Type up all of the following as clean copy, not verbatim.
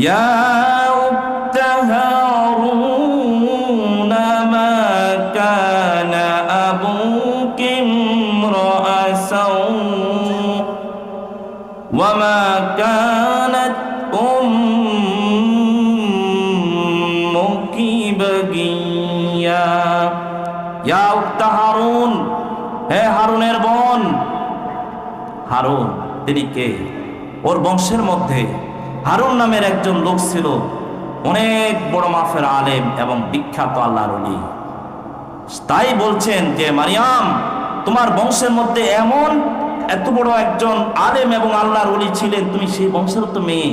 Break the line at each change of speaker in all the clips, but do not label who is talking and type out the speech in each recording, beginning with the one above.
ইয়া উক্তা হারুন মা কানা আবুকি ইমরাআ সাউ ওয়া মা কানাত উম্মুকি বাগিয়া। ইয়া উক্তা হারুন, হে হারুনের বোন। হারুন তিনি কে? ওর বংশের মধ্যে হারুন নামের একজন লোক ছিল, অনেক বড় মাফের আলেম এবং বিখ্যাত আল্লাহর ওলি। তাই বলছেন যে মারিয়াম, তোমার বংশের মধ্যে এমন এত বড় একজন আলেম এবং আল্লাহর ওলি ছিলেন, তুমি সেই বংশের তো মেয়ে।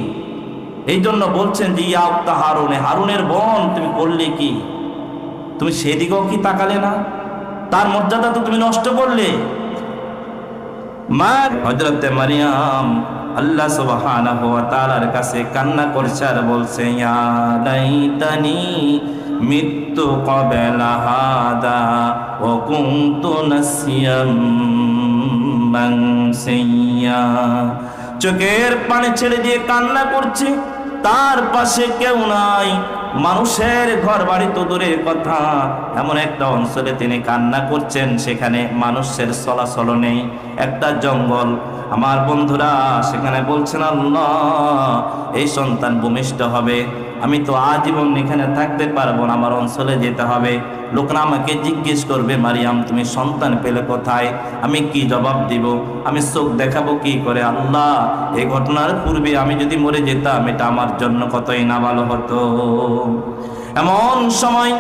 এই জন্য বলছেন যে ইয়া উক্তা হারুন, হারুনের বোন তুমি করলে কি? তুমি সেদিকেও কি তাকালে না? তার মর্যাদা তো তুমি নষ্ট করলে। মা হযরতে মারিয়াম আল্লাহ সুবহানাহু ওয়া তাআলার কাছে কান্না করছে আর বলছে ইয়া লাইতানি মিত্তু ক্বাবলা হাদা ওয়া কুনতু নাসিয়াম মানসিয়া। চোখের পানি ছেড়ে দিয়ে কান্না করছে, তার পাশে কেউ নাই, মানুষের ঘর বাড়ি তো দূরের কথা, এমন একটা অঞ্চলে তিনি কান্না করছেন, সেখানে মানুষের চলাচল নেই, একটা জঙ্গল। আমার বন্ধুরা সেখানে বলছেন আল্লাহ এই সন্তান ভূমিষ্ঠ হবে, আমি তো আজীবন এখানে থাকতে পারবো না, আমার অঞ্চলে যেতে হবে। লোকরা আমাকে জিজ্ঞেস করবে মারিয়াম তুমি সন্তান পেলে কোথায়? আমি কি জবাব দিব? আমি চোখ দেখাবো কি করে? আল্লাহ এই ঘটনার পূর্বে আমি যদি মরে যেতাম এটা আমার জন্য কতই না ভালো হতো। এমন সময়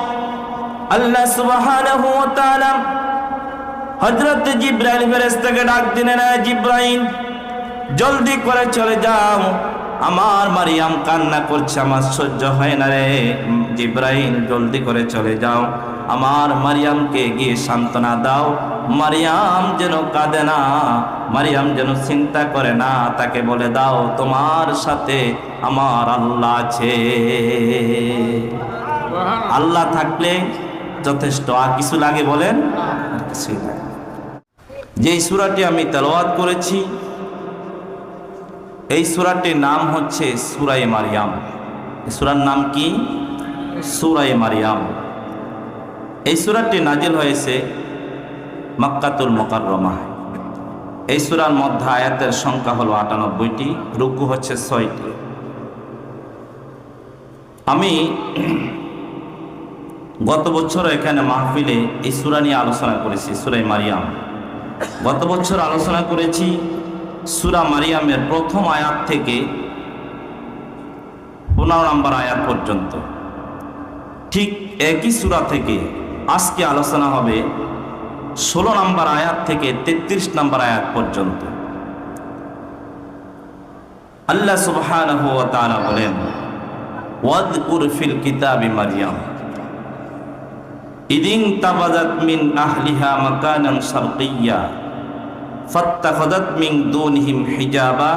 আল্লাহ সুবহানাহু ওয়া তাআলা হযরত জিবরাইল ফেরেশতাকে ডাক দিলেন, জিবরাইল জলদি করে চলে যাও, আমার মারিয়াম কান্না করছে, আমার সহ্য হয় না রে। জিবরাইল জলদি করে চলে যাও, আমার মারিয়ামকে গিয়ে সান্ত্বনা দাও, মারিয়াম যেন কাঁদে না, মারিয়াম যেন চিন্তা করে না, তাকে বলে দাও তোমার সাথে আমার আল্লাহ আছে। আল্লাহ থাকলে যথেষ্ট, আর কিছু লাগে বলেন? কিছুই লাগে। যেই সূরাটি আমি তেলাওয়াত করেছি এই সূরাটির নাম হচ্ছে সূরা মারিয়াম। সূরার নাম কি? সূরা মারিয়াম। এই সূরাটি নাজিল হয়েছে মক্কাতুল মুকাররমায়। এই সূরার মধ্যে আয়াতের সংখ্যা হলো ৯৮টি, রুকু হচ্ছে ৬টি। আমি গত বছর এখানে মাহফিলে এই সূরা নিয়ে আলোচনা করেছি, সূরা মারিয়াম। গত বছর আলোচনা করেছি সূরা মারিয়ামের প্রথম আয়াত থেকে ১৫ নম্বর আয়াত পর্যন্ত। ঠিক একই সূরা থেকে আজকে আলোচনা হবে ১৬ নম্বর আয়াত থেকে ৩৩ নম্বর আয়াত পর্যন্ত। আল্লাহ সুবহানাহু ওয়া তাআলা বলেন ওয়াযকুর ফিল কিতাবি মারিয়াম ইদিন তাবাযাত মিন আহলিহা মাকানান শারকিয়্যা ফাত্তাখাযাত মিন দুনিহিম হিজাবা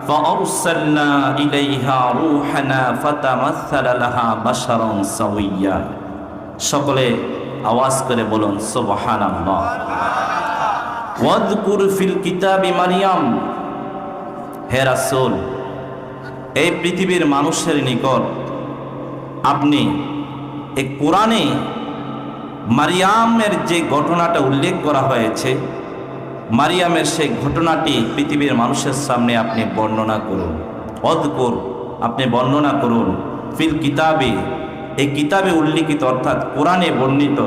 ফাআরসালনা ইলাইহা রূহানা ফাতামাসসালা লাহা বাশারান সাওয়্যা। সকলে আওয়াজ করে বলুন সুবহানাল্লাহ। ওয়াযকুর ফিল কিতাবি মারিয়াম, হে রাসূল এই পৃথিবীর মানুষের নিকট আপনি এই কোরআনে মারিয়ামের যে ঘটনাটা উল্লেখ করা হয়েছে, মারিয়ামের সেই ঘটনাটি পৃথিবীর মানুষের সামনে আপনি বর্ণনা করুন। ওয়াযকুর আপনি বর্ণনা করুন, ফিল কিতাবে এই কিতাবে উল্লিখিত অর্থাৎ কোরআনে বর্ণিত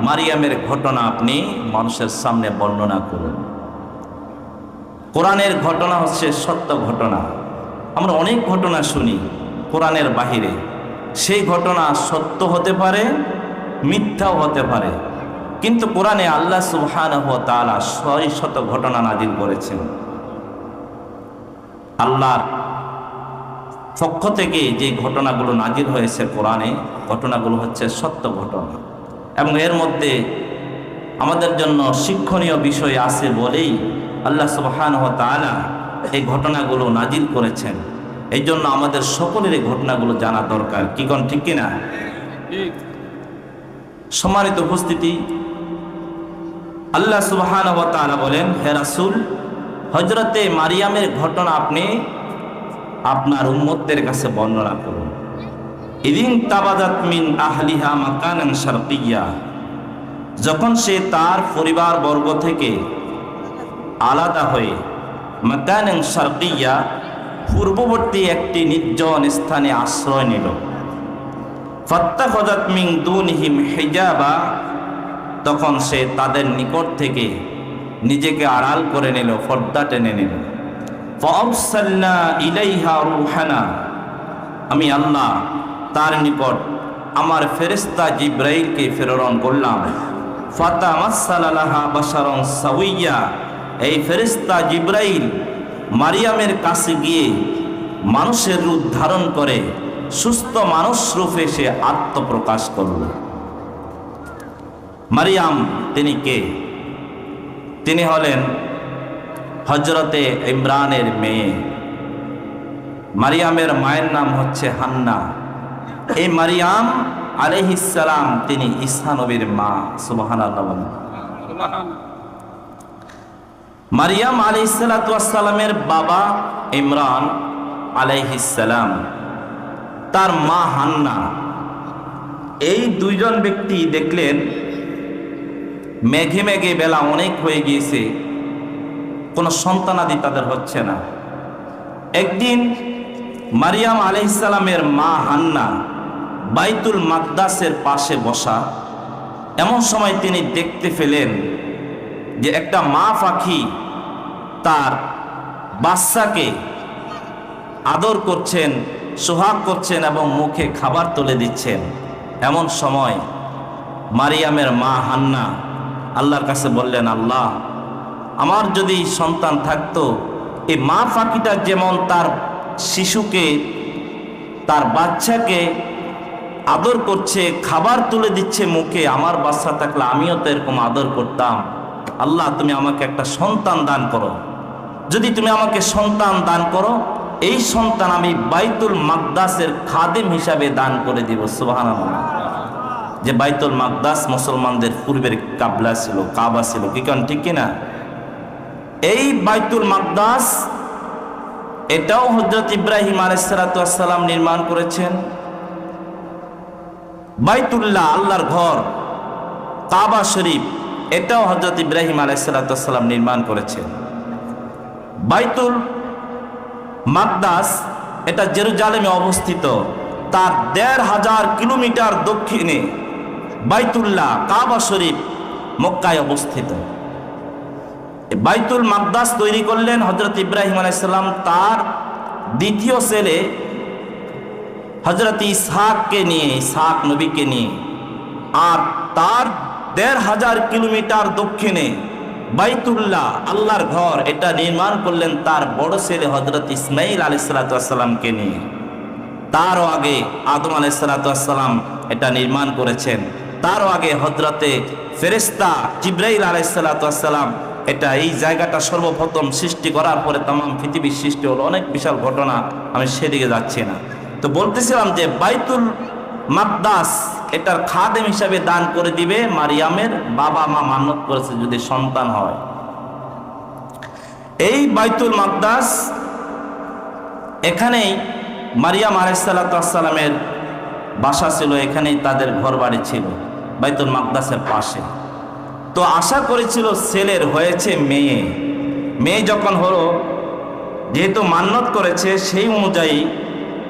মারিয়ামের ঘটনা আপনি মানুষের সামনে বর্ণনা করুন। কোরআনের ঘটনা হচ্ছে সত্য ঘটনা। আমরা অনেক ঘটনা শুনি কোরআনের বাহিরে, সেই ঘটনা সত্য হতে পারে মিথ্যাও হতে পারে, কিন্তু কোরআনে আল্লাহ সুবহানাহু ওয়া তাআলা শত ঘটনা নাজিল করেছেন। আল্লাহর পক্ষ থেকে যে ঘটনাগুলো নাজিল হয়েছে কোরআনে, ঘটনাগুলো হচ্ছে সত্য ঘটনা, এবং এর মধ্যে আমাদের জন্য শিক্ষণীয় বিষয় আছে বলেই আল্লাহ সুবহানাহু ওয়া তাআলা এই ঘটনাগুলো নাজিল করেছেন। এই জন্য আমাদের সকলের এই ঘটনাগুলো জানা দরকার। কি কোন ঠিক কিনা? সম্মানিত উপস্থিতি, আল্লাহ সুবহানাহু ওয়া তাআলা বলেন, হে রাসূল হযরতে মারিয়ামের ঘটনা আপনি আপনার উম্মতদের কাছে বর্ণনা করুন। ইদিন তাবাদাত মিন আহলিহা মাকানান শারকিয়্যা, যখন সে তার পরিবার বর্গ থেকে আলাদা হয়ে মাকানান শারকিয়্যা, পূর্ববর্তী একটি নির্জন স্থানে আশ্রয় নিল। ফাত্তাখাযাত মিন দুনিহিম হিজাবা, তখন সে তাদের নিকট থেকে নিজেকে আড়াল করে নিল, পর্দা টেনে নিল। ফাআরসালনা ইলাইহা রূহানা, আমি আল্লাহ তার নিকট আমার ফেরেশতা জিবরাইলকে প্রেরণ করলাম। ফাতামাসসালা লাহা বাশারান সাওয়িয়্যা, এই ফেরেশতা জিবরাইল মারিয়ামের কাছে গিয়ে মানুষের রূপ ধারণ করে সুস্থ মানুষ রূপে সে আত্মপ্রকাশ করল। মারিয়াম তিনি কে? তিনি হলেন হযরতে ইমরানের মেয়ে। মারিয়ামের মায়ের নাম হচ্ছে হান্না। এই মারিয়াম আলাইহিস সালাম তিনি ঈসা নবীর মা। সুবহানাল্লাহ বলেন। মারিয়াম আলাইহিস সালাতু ওয়াস সালামের বাবা ইমরান আলাইহিস সালাম, তার মা হান্না, এই দুইজন ব্যক্তি দেখলেন মেঘে মেঘে বেলা অনেক হয়ে গিয়েছে, কোনো সন্তানাদি তাদের হচ্ছে না। একদিন মারিয়াম আলাইহিস সালামের মা হান্না বাইতুল মাকদাসের পাশে বসা, এমন সময় তিনি দেখতে পেলেন যে একটা মা পাখি তার বাচ্চাকে আদর করছেন, সোহাগ করছেন এবং মুখে খাবার তুলে দিচ্ছেন। এমন সময় মারিয়ামের মা হান্না আল্লাহর কাছে বললেন, আল্লাহ, আমার যদি সন্তান থাকতো, এই মা পাখিটা যেমন তার শিশুকে, তার বাচ্চাকে আদর করছে, খাবার তুলে দিচ্ছে মুখে, আমার বাচ্চা থাকলে আমিও তো এরকম আদর করতাম। আল্লাহ, তুমি আমাকে একটা সন্তান দান করো। যদি তুমি আমাকে সন্তান দান করো, এই সন্তান আমি বাইতুল মাকদাসের খাদেম হিসাবে দান করে দিব। সুবহানাল্লাহ। যে বাইতুল মাকদাস মুসলমানদের পূর্বের কাবলা ছিল, কাবা ছিল, কি কারণ ঠিক কিনা? এই বাইতুল মাকদাস এটাও হযরত ইব্রাহিম আলাইহিস সালাতু ওয়াস সালাম নির্মাণ করেছেন। বাইতুল্লাহ, আল্লাহর ঘর, কাবা শরীফ, এটাও হযরত ইব্রাহিম আলাইহিস সালাতু ওয়াস সালাম নির্মাণ করেছেন। বাইতুল মাকদাস এটা জেরুজালেমে অবস্থিত, তার ১৫০০ কিলোমিটার দক্ষিণে বাইতুল্লাহ কাবা শরীফ মক্কায় অবস্থিত। বাইতুল মাকদাস তৈরি করলেন হযরত ইব্রাহিম আলাইহিস সালাম তার দ্বিতীয় ছেলে হযরত ইসহাককে নিয়ে, ইসহাক নবীকে নিয়ে। আর তার ১৫০০ কিলোমিটার দক্ষিণে বাইতুল্লাহ আল্লাহর ঘর, এটা নির্মাণ করলেন তার বড় ছেলে হযরত ইসমাঈল আলাইহিস সালাতু ওয়াস সালামকে নিয়ে। তারও আগে আদম আলাইহিস সালাতু ওয়াস সালাম এটা নির্মাণ করেছেন। তারও আগে হযরতে ফেরেশতা জিবরাইল আলাইহিস সালাতু ওয়াস সালাম এটা, এই জায়গাটা সর্বপ্রথম সৃষ্টি করার পরে তাম পৃথিবীর সৃষ্টি হলো। অনেক বিশাল ঘটনা, আমি সেদিকে যাচ্ছি না। তো বলতেছিলাম যে বাইতুল মাকদাস এটার খাদেম হিসাবে দান করে দিবে মারিয়ামের বাবা মা মান্নত করেছে যদি সন্তান হয়। এই বাইতুল মাকদাস, এখানেই মারিয়াম আলাইহিস সালাতু ওয়াস সালামের বাসা ছিল, এখানেই তাদের ঘর বাড়ি ছিল বাইতুল মাকদাসের পাশে। তো আশা করেছিল ছেলের হয়েছে মেয়ে। মেয়ে যখন হলো, যেহেতু মান্নত করেছে, সেই অনুযায়ী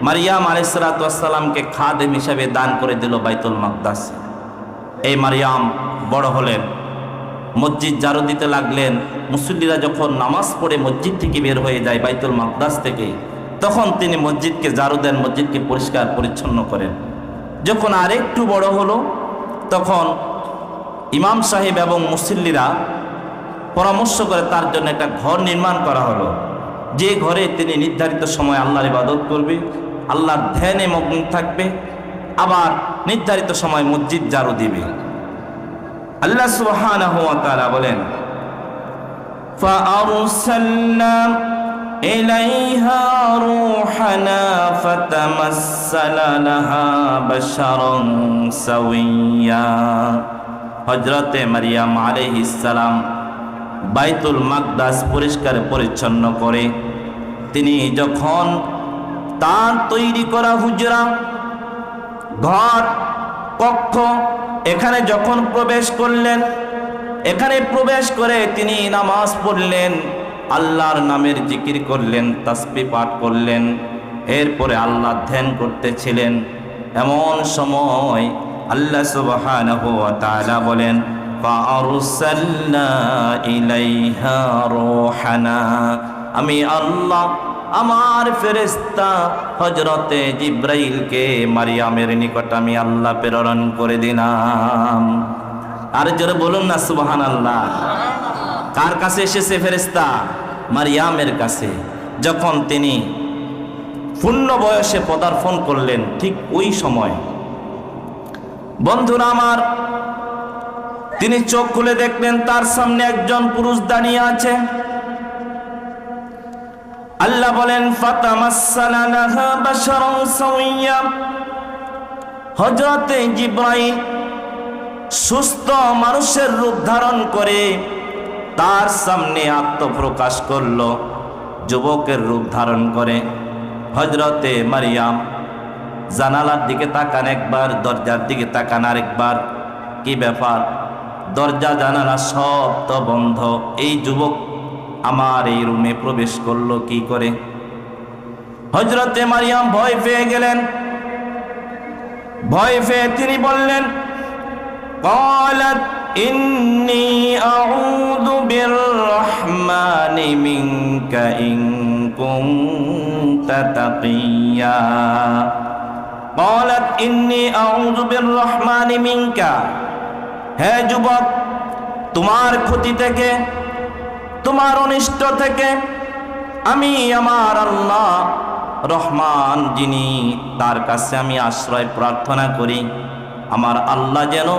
মারিয়াম আলাইহিস সালাতু ওয়াস সালামকে খাদেম হিসাবে দান করে দিল বাইতুল মাকদাস। এই মারিয়াম বড় হলেন, মসজিদ ঝাড়ু দিতে লাগলেন। মুসল্লিরা যখন নামাজ পড়ে মসজিদ থেকে বের হয়ে যায় বাইতুল মাকদাস থেকে, তখন তিনি মসজিদকে ঝাড়ু দেন, মসজিদকে পরিষ্কার পরিচ্ছন্ন করেন। যখন আরেকটু বড় হলো, তখন ইমাম সাহেব এবং মুসল্লিরা পরামর্শ করে তার জন্য একটা ঘর নির্মাণ করা হলো, যে ঘরে তিনি নির্ধারিত সময় আল্লাহর ইবাদত করবে, আল্লাহর ধ্যানে মগ্ন থাকবে, আবার নির্ধারিত সময় মসজিদ ঝাড়ু দিবে। আল্লাহ সুবহানাহু ওয়া তাআলা বলেন, ফাআরসালনা ইলাইহা রূহানা ফাতামাসসালা লাহা বাশারান সাওয়িয়্যা। হযরতে মারিয়াম আলাইহিস সালাম বাইতুল মাকদাস পরিষ্কার পরিচ্ছন্ন করে তিনি যখন তার তৈরি করা হুজরা, ঘর, কক্ষ, এখানে যখন প্রবেশ করলেন, এখানে প্রবেশ করে তিনি নামাজ পড়লেন, আল্লাহর নামের জিকির করলেন, তাসবিহ পাঠ করলেন, এরপরে আল্লাহ ধ্যান করতেছিলেন। এমন সময় আল্লাহ সুবহানাহু ওয়া তাআলা বলেন, ফাআরসালনা ইলাইহা রূহানা, আমি আল্লাহ আমার ফেরেশতা হযরতে জিবরাইলকে মারিয়ামের নিকট আমি আল্লাহ প্রেরণ করে দিলাম। আর জোরে বলুন না সুবহানাল্লাহ। কার কাছে এসেছে ফেরেশতা? মারিয়ামের কাছে। যখন তিনি পূর্ণ বয়সে পদার্পণ করলেন, ঠিক ওই সময় বন্ধুরা আমার, তিনি চোখ খুলে দেখলেন তার সামনে একজন পুরুষ দাঁড়িয়ে আছে। আল্লাহ বলেন, ফাতামাসসালা লাহা বাশারান সাওয়্যা, হযরতে জিবরাইল সুস্থ মানুষের রূপ ধারণ করে তার সামনে আত্মপ্রকাশ করলো, যুবকের রূপ ধারণ করে। হযরতে মারিয়াম জানালার দিকে তাকান একবার, দরজার দিকে তাকান আরেকবার। কি ব্যাপার? দরজা জানালা সব তো বন্ধ, এই যুবক আমার এই রুমে প্রবেশ করলো কি করে? হযরতে মারিয়াম ভয় পেয়ে গেলেন। ভয় পেয়ে তিনি বললেন, ক্বালাত ইন্নী আউযু বিররহমানি মিনকা ইন কুনতা তাকিয়্যা। ক্বালাত ইন্নী আউযু বিররহমানি মিনকা, হে যুবক, তোমার ক্ষতি থেকে, তোমার অনিষ্ট থেকে আমি আমার আল্লাহ রহমান যিনি, তার কাছে আমি আশ্রয় প্রার্থনা করি। আমার আল্লাহ যেন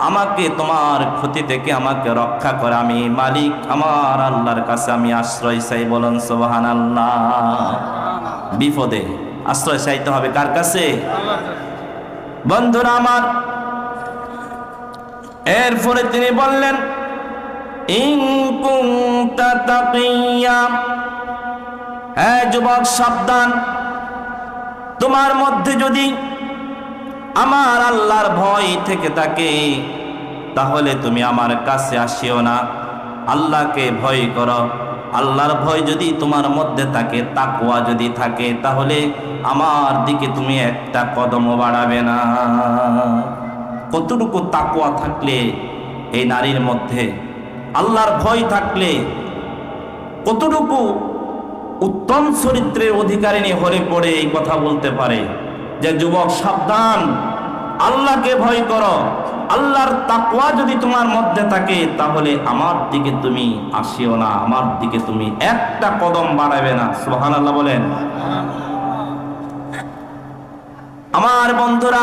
আমাকে তোমার ক্ষতি থেকে আমাকে রক্ষা করে। আমি মালিক, আমার আল্লাহর কাছে আমি আশ্রয় চাই। বলুন সুবহানাল্লাহ। বিপদে আশ্রয় চাইতে হবে কার কাছে? বন্ধুরা আমার, এরপরে তিনি বললেন, ইন কুনতা তাকিয়্যা, হে যুবক সাবধান, তোমার মধ্যে যদি আমার আল্লাহর ভয় থেকে থাকে তাহলে তুমি আমার কাছে আসিও না, আল্লাহকে ভয় করো। আল্লাহর ভয় যদি তোমার মধ্যে থাকে, তাকওয়া যদি থাকে, তাহলে আমার দিকে তুমি একটা কদমও বাড়াবে না। কতটুকু তাকওয়া থাকলে এই নারীর মধ্যে, আল্লাহর ভয় থাকলে কতটুকু উত্তম চরিত্রের অধিকারিণী হয়ে পড়ে এই কথা বলতে পারে যে যুবক সাবধান, আল্লাহকে ভয় করো। আল্লাহর তাকওয়া যদি তোমার মধ্যে থাকে তাহলে আমার দিকে তুমি আসিও না, আমার দিকে তুমি একটা কদম বাড়াবে না। সুবহানাল্লাহ বলেন। আমার বন্ধুরা,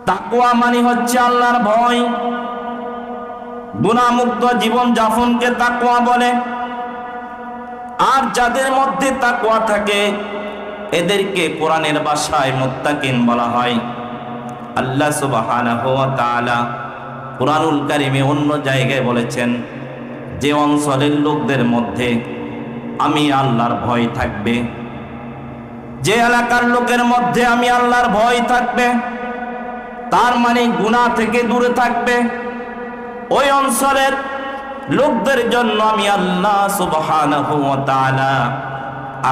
তাকওয়া মানে হচ্ছে আল্লাহর ভয়। গুনাহমুক্ত জীবন যাপনকে তাকওয়া বলে। আর যাদের মধ্যে তাকওয়া থাকে এদেরকে কোরআনের ভাষায় মুত্তাকিন বলা হয়। আল্লাহ সুবহানাহু ওয়া তাআলা কুরআনুল কারীমে অন্য জায়গায় বলেছেন, যে অঞ্চলের লোকদের মধ্যে আমি আল্লাহর ভয় থাকবে, যে এলাকার লোকের মধ্যে আমি আল্লাহর ভয় থাকবে, তার মানে গুনাহ থেকে দূরে থাকবে, ওই অঞ্চলের লোকদের জন্য আমি আল্লাহ সুবহানাহু ওয়া তাআলা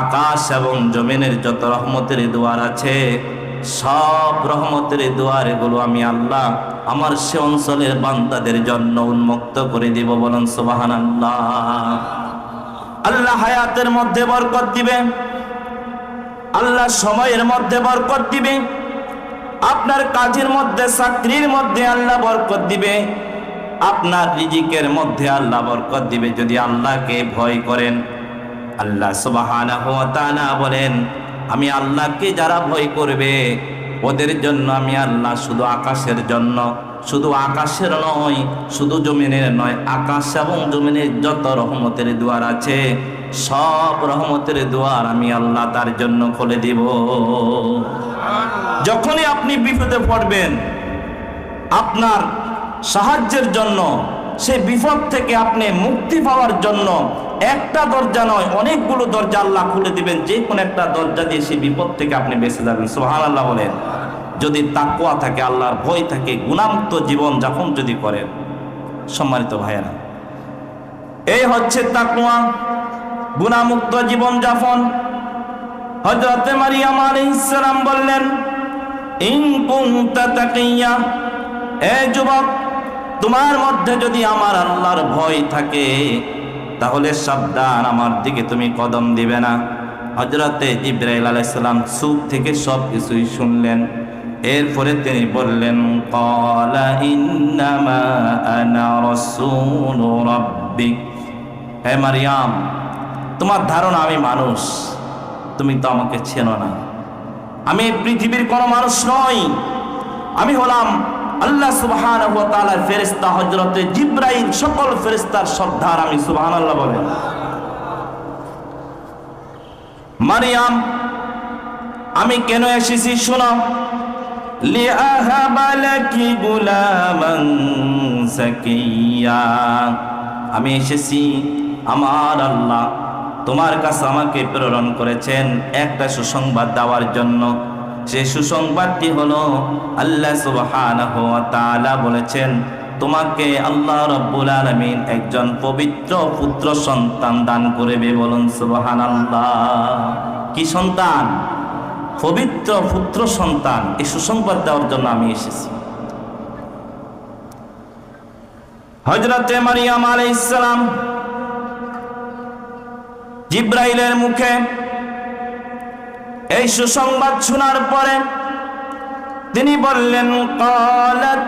আকাশ এবং জমিনের যত রহমতের দুয়ার আছে সব রহমতের দুয়ারগুলো আমি আল্লাহ আমার সে অঞ্চলের বান্দাদের জন্য উন্মুক্ত করে দিব। বলুন সুবহানাল্লাহ। আল্লাহ হায়াতের মধ্যে বরকত দিবে, আল্লাহ সময়ের মধ্যে বরকত দিবে, আপনার কাজের মধ্যে, চাকরির মধ্যে আল্লাহ বরকত দিবে, আপনার রিজিকের মধ্যে আল্লাহ বরকত দিবে যদি আল্লাহকে ভয় করেন। আল্লাহ সুবহানাহু ওয়া তাআলা বলেন, আমি আল্লাহকে যারা ভয় করবে ওদের জন্য আমি আল্লাহ শুধু আকাশের জন্য, শুধু আকাশের নয়, শুধু জমিনের নয়, আকাশ এবং জমিনের যত রহমতের দুয়ার আছে সব রহমতের দুয়ার আমি আল্লাহ তার জন্য খুলে দিব। যখনই আপনি বিপদে পড়বেন, আপনার সাহায্যের জন্য সেই বিপদ থেকে আপনি মুক্তি পাওয়ার জন্য একটা দরজা নয়, অনেকগুলো দরজা আল্লাহ খুলে দিবেন। যে কোনো একটা দরজা দিয়ে সেই বিপদ থেকে আপনি বেঁচে যাবেন। সুবহানাল্লাহ বলেন। যদি তাকওয়া থাকে, আল্লাহর ভয় থাকে, গুনাহমুক্ত জীবন যাপন যদি করেন। সম্মানিত ভাইয়েরা, এই হচ্ছে তাকওয়া, গুনাহমুক্ত জীবন যাপন। হযরত মারিয়াম আলাইহিস সালাম বললেন, ইন কুনতা তাকিয়া, এ যুবক, তোমার মধ্যে যদি আমার আল্লাহর ভয় থাকে তাহলে সাবধান, আমার দিকে তুমি কদম দিবে না। হযরতে জিবরাইল আলাইহিস সালাম চুপ থেকে সব কিছুই শুনলেন। এরপরে তিনি বললেন, ক্বালা ইন্নামা আনা রাসূলু রাব্বিক, হে মারিয়াম, তোমার ধারণা আমি মানুষ, তুমি তো আমাকে চেনো না। আমি পৃথিবীর কোনো মানুষ নই, আমি হলাম আল্লাহ সুবহানাহু ওয়া তাআলার ফেরেশতা হযরতে জিবরাইল, সকল ফেরেশতার সর্দার আমি। সুবহানাল্লাহ বলেন। মারিয়াম, আমি কেন এসেছি শোনো। লিআহাবা লাকি গুলামান যাকিয়া, আমি এসেছি, আমার আল্লাহ তোমার কাছে আমাকে প্রেরণ করেছেন একটা সুসংবাদ দেওয়ার জন্য। সেই সুসংবাদটি হলো আল্লাহ সুবহানাহু ওয়া তাআলা বলেছেন, তোমাকে আল্লাহ রাব্বুল আলামিন একজন পবিত্র পুত্র সন্তান দান করবে। বলুন সুবহানাল্লাহ। কি সন্তান? পবিত্র পুত্র সন্তান। এই সুসংবাদ দেওয়ার জন্য আমি এসেছি। হযরতে মারিয়াম আলাইহিস সালাম জিবরাইলের মুখে এই সুসংবাদ শোনার পরে তিনি বললেন, ক্বালাত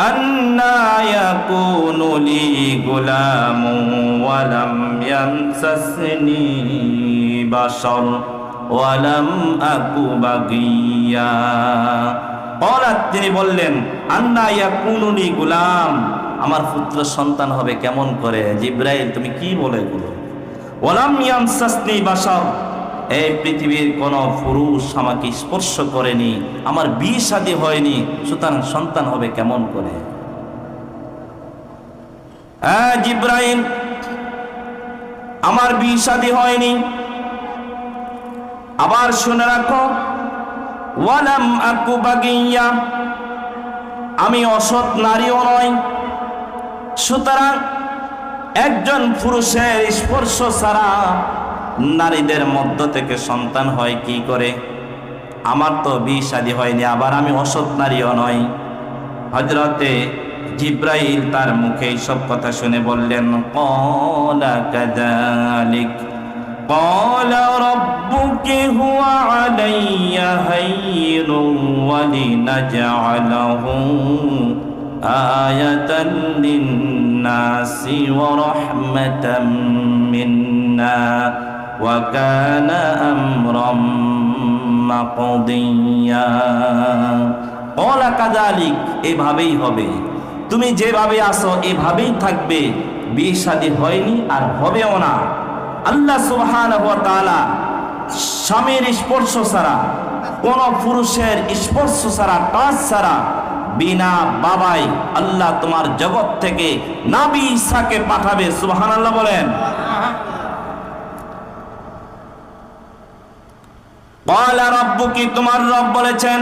আন্না ইয়াকুনু লি গুলামুন ওয়া লাম ইয়ামসাসনি বাশার ওয়া লাম আকু বাগিয়া। ক্বালাত, তিনি বললেন, আন্না ইয়াকুনু লি গুলাম, আমার পুত্র সন্তান হবে কেমন করে? জিবরাইল, তুমি কি বলে এগুলো? ওয়া লাম ইয়ামসাসনি বাশার, এই পৃথিবীর কোন পুরুষ আমাকে স্পর্শ করেনি, আমার বিয়ে শাদী হয়নি, সুতরাং সন্তান হবে কেমন করে? হ্যাঁ জিবরাইল, আমার বিয়ে শাদী হয়নি। আবার শুনে রাখো, ওয়ালাম আকু বাগিয়া, আমি অসৎ নারীও নয়। সুতরাং একজন পুরুষের স্পর্শ ছাড়া নারীদের মধ্য থেকে সন্তান হয় কি করে? আমার তো বিয়ে শাদী হয়নি, আবার আমি অসৎ নারীও নয়। হযরতে জিবরাইল তার মুখে সব কথা শুনে বললেন, ক্বালা কাযালিক ক্বালা রাব্বুকি হুয়া আলাইয়া হাইয়ুন ওয়া লিনাজআলাহু আয়াতান লিন-নাসি ওয়া রাহমাতাম মিন্না ওয়া কানা আমরাম মাকদিয়া। ক্বালা কাযালিক, এভাবেই হবে, তুমি যেভাবে আছো এভাবেই থাকবে, বিয়ে শাদী হয়নি আর হবেও না। আল্লাহ সুবহানাহু ওয়া তাআলা স্বামীর স্পর্শ ছাড়া, কোন পুরুষের স্পর্শ ছাড়া, টাচ ছাড়া, বিনা বাবাই আল্লাহ তোমার জগৎ থেকে নবী ঈসাকে পাঠাবে। সুবহানাল্লাহ বলেন। ক্বালা রাব্বুকি, তোমার রব বলেছেন,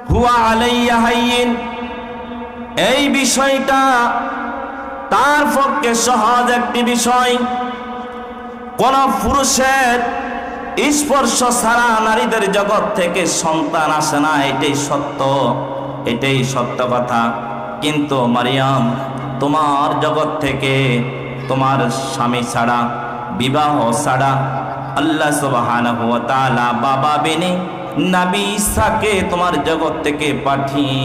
হুয়া আলাইয়া হাইয়িন, এই বিষয়টা তার পক্ষে সহজ একটি বিষয়। কোন পুরুষের স্পর্শ ছাড়া নারীদের জগৎ থেকে সন্তান আসে না, এটাই সত্য, এটাই সত্য কথা। কিন্তু মারিয়াম, তোমার জগৎ থেকে তোমার স্বামী ছাড়া, বিবাহ ছাড়া আল্লাহ সুবহানাহু ওয়া তাআলা বাবা বিনে নবী ঈসাকে তোমার জগৎ থেকে পাঠিয়ে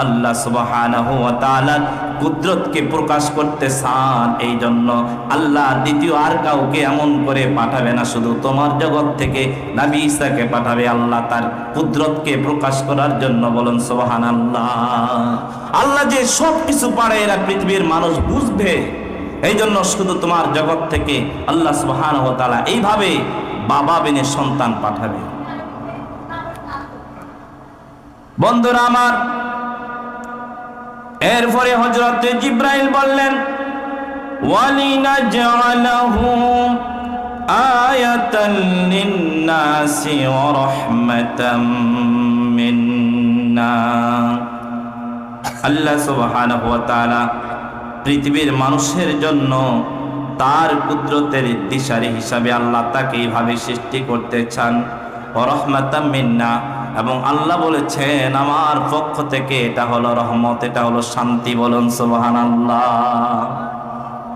আল্লাহ সুবহানাহু ওয়া তাআলার কুদরতকে প্রকাশ করতে চান। এই জন্য আল্লাহ দ্বিতীয় আর কাউকে এমন করে পাঠাবে না, শুধু তোমার জগৎ থেকে নবী ঈসাকে পাঠাবে আল্লাহ তার কুদরতকে প্রকাশ করার জন্য। বলুন সুবহানাল্লাহ। আল্লাহ যে সব কিছু পারে এরা পৃথিবীর মানুষ বুঝবে, এই জন্য শুধু তোমার জগৎ থেকে আল্লাহ সুবহানাহু ওয়া তাআলা এইভাবে বাবা বিনে সন্তান পাঠাবে। বন্ধুরা আমার, এরপরে হযরত জিবরাইল বললেন, ওয়ালিনাজআলাহু আয়াতান লিন্নাসি ওয়া রাহমাতাম মিন্না। আল্লাহ সুবহানাহু ওয়া তাআলা পৃথিবীর মানুষের জন্য তার কুদরতের দিশারি হিসাবে আল্লাহ তাকে এইভাবে সৃষ্টি করতে চান। ওয়া রাহমাতাম মিন্না, এবং আল্লাহ বলেছেন আমার পক্ষ থেকে এটা হলো রহমত, এটা হলো শান্তি। বলুন সুবহানাল্লাহ।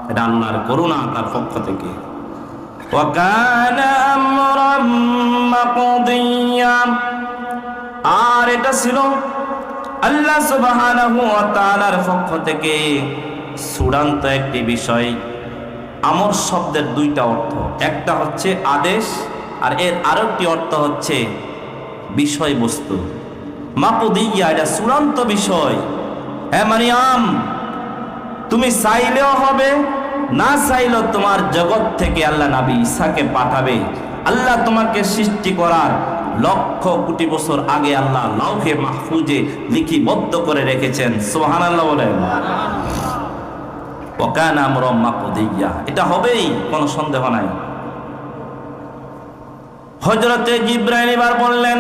এটা আল্লাহর করুণা তার পক্ষ থেকে। ওয়া কানা আমরাম মাকদিয়া, আর এটা ছিল আল্লাহ সুবহানাহু ওয়া তাআলার পক্ষ থেকে চূড়ান্ত একটি বিষয়। আমর শব্দের দুইটা অর্থ, একটা হচ্ছে আদেশ আর এর আরেকটি অর্থ হচ্ছে বিষয়বস্তু। মাকদিয়া, এটা চূড়ান্ত বিষয়। হে মারিয়াম, তুমি চাইলেও হবে, না চাইলেও তোমার জগৎ থেকে আল্লাহ নবী ঈসাকে পাঠাবে। আল্লাহ তোমাকে সৃষ্টি করার লক্ষ কোটি বছর আগে আল্লাহ লাউহে মাহফুজে লিপিবদ্ধ করে রেখেছেন। সুবহানাল্লাহ বলেন। ওয়া কানা আমরাম মাকদিয়া, এটা হবেই, কোনো সন্দেহ নাই। হযরতে জিবরাইল এবার বললেন,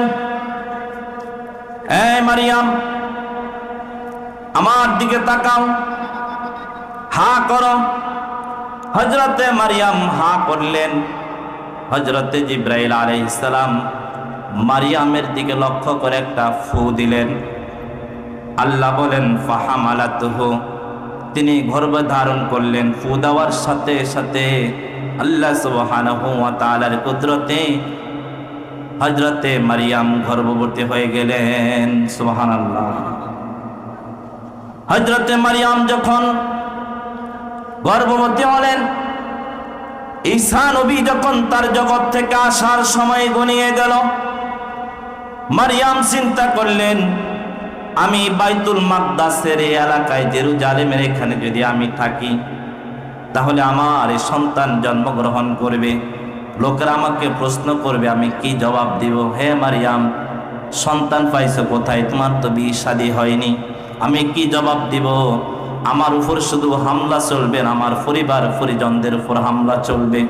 এই মারিয়াম আমার দিকে তাকাও, হা করো। হযরতে মারিয়াম হা করলেন। হযরতে জিবরাইল আলাইহিস সালাম মারিয়ামের দিকে লক্ষ্য করে একটা ফু দিলেন। আল্লাহ বলেন ফাহামালাতুহু, তিনি গর্ভে ধারণ করলেন। ফু দেওয়ার সাথে সাথে আল্লাহ সুবহানাহু ওয়া তাআলার কুদরতে হযরতে মারিয়াম গর্ভবতী হয়ে গেলেন। সুবহানাল্লাহ। হযরতে মারিয়াম যখন গর্ভবতী হলেন, ঈসা নবী যখন তার জগৎ থেকে আসার সময় গনিয়ে গেল, মারিয়াম চিন্তা করলেন আমি বাইতুল মাকদাসের এই এলাকায় জেরুজালেমের এখানে যদি আমি থাকি তাহলে আমার এই সন্তান জন্মগ্রহণ করবে, লোকেরা আমাকে প্রশ্ন করবে, আমি কি জবাব দিব? হে মারিয়াম, সন্তান পাইছো কোথায়? তোমার তো বিয়ে শাদী হয়নি, আমি কি জবাব দিব? আমার উপর শুধু হামলা চলবে না, আমার পরিবার পরিজনদের উপর হামলা চলবে।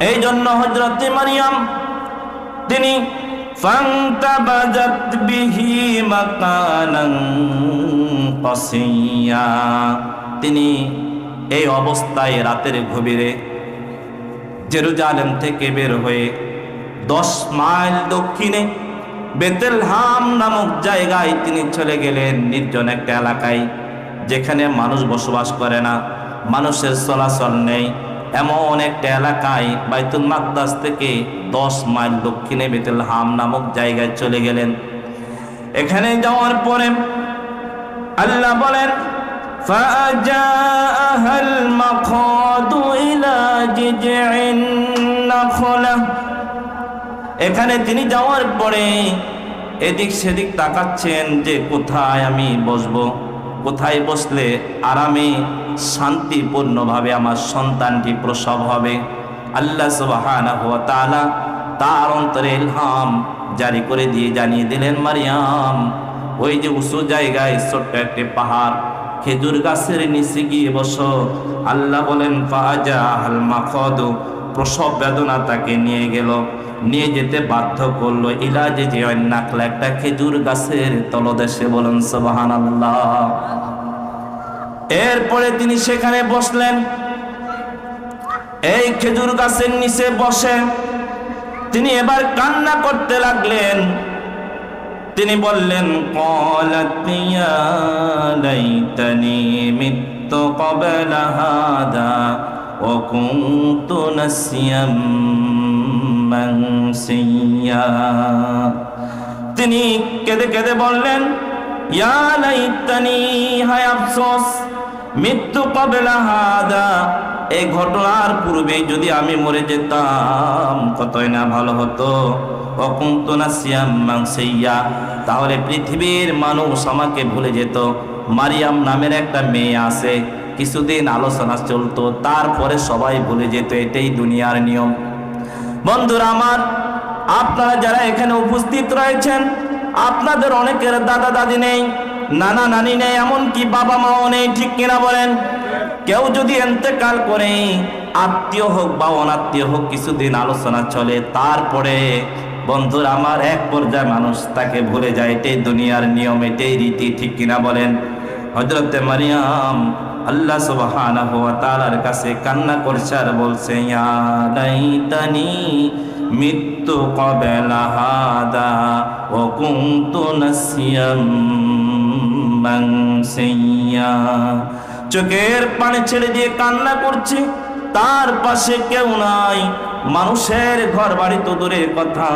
এই জন্য হযরতে মারিয়াম তিনি ফান্তাবাজাত বিহি মাকানান কাসিয়া, তিনি এই অবস্থায় রাতের গভীরে জেরুজালেম থেকে বের হয়ে 10 মাইল দক্ষিণে বেতেলহাম নামক জায়গায় তিনি চলে গেলেন, নির্জন একটা এলাকায় যেখানে মানুষ বসবাস করে না, মানুষের চলাচল নেই, এমন একটা এলাকায় বাইতুল মাকদাস থেকে 10 মাইল দক্ষিণে বেতেলহাম নামক জায়গায় চলে গেলেন। এখানে যাওয়ার পরে আল্লাহ বলেন ফাজাআহাল মাখাদু ইলা জিজইন নাখলা, এখানে তিনি যাওয়ার পরে এদিক সেদিক তাকাচ্ছেন যে কোথায় আমি বসবো, কোথায় বসলে আরামে শান্তিপূর্ণভাবে আমার সন্তানটি প্রসব হবে। আল্লাহ সুবহানাহু ওয়া তাআলা তার অন্তরে ইলহাম জারি করে দিয়ে জানিয়ে দিলেন, মারিয়াম ওই যে উঁচু জায়গায় ছোট্ট একটি পাহাড়, খেজুর গাছের নিচে গিয়ে বসো। আল্লাহ বলেন ফাজাআহাল মাখাদু, প্রসব বেদনা তাকে নিয়ে গেল, নিয়ে যেতে বাধ্য করলো ইলা জিজইন নাখলা, একটা খেজুর গাছের তলদেশে। বলেন সুবহানাল্লাহ। এরপরে তিনি সেখানে বসলেন। এই খেজুর গাছের নিচে বসে তিনি এবার কান্না করতে লাগলেন। তিনি বললেন ক্বালাত ইয়া লাইতানি মিততু ক্বাবলা হাদা ওয়া কুনতু নাসিয়াম মানসিয়া, তিনি কেঁদে কেঁদে বললেন ইয়া লাইতানি, হায় আফসোস, মৃত্যু ক্বাবলা হাদা, এই ঘটনার পূর্বে যদি আমি মরে যেতাম কতই না ভালো হতো। ওয়া কুনতু নাসিয়াম মানসিয়া, তাহলে পৃথিবীর মানুষ আমাকে ভুলে যেত। মারিয়াম নামের একটা মেয়ে আছে, কিছুদিন আলোচনা চলতো, তারপরে সবাই ভুলে যেত। এটাই দুনিয়ার নিয়ম। বন্ধুরা আমার, আপনারা যারা এখানে উপস্থিত রয়েছেন আপনাদের অনেকের দাদা দাদি নেই, নানা নানি নেই, এমনকি বাবা মাও নেই, ঠিক কিনা বলেন? কেউ যদি ইন্তেকাল করে, আত্মীয় হোক বা অনাত্মীয় হোক, কিছুদিন আলোচনা চলে, তারপরে বন্ধুরা আমার এক পর্যায়ে মানুষ তাকে ভুলে যায়। এটাই দুনিয়ার নিয়ম, এটাই রীতি, ঠিক কিনা বলেন? হযরতে মারিয়াম আল্লাহ সুবহানাহু ওয়া তাআলার কাছে কান্না করছে আর বলছে, ইয়া লাইতানি মিত্তু ক্বাবলা হাদা ওয়া কুনতু নাসিয়াম মানসিয়া। চোখের পানি ছেড়ে দিয়ে কান্না করছে, তার পাশে কেউ নাই, মানুষের ঘর বাড়ি তো দূরের কথা,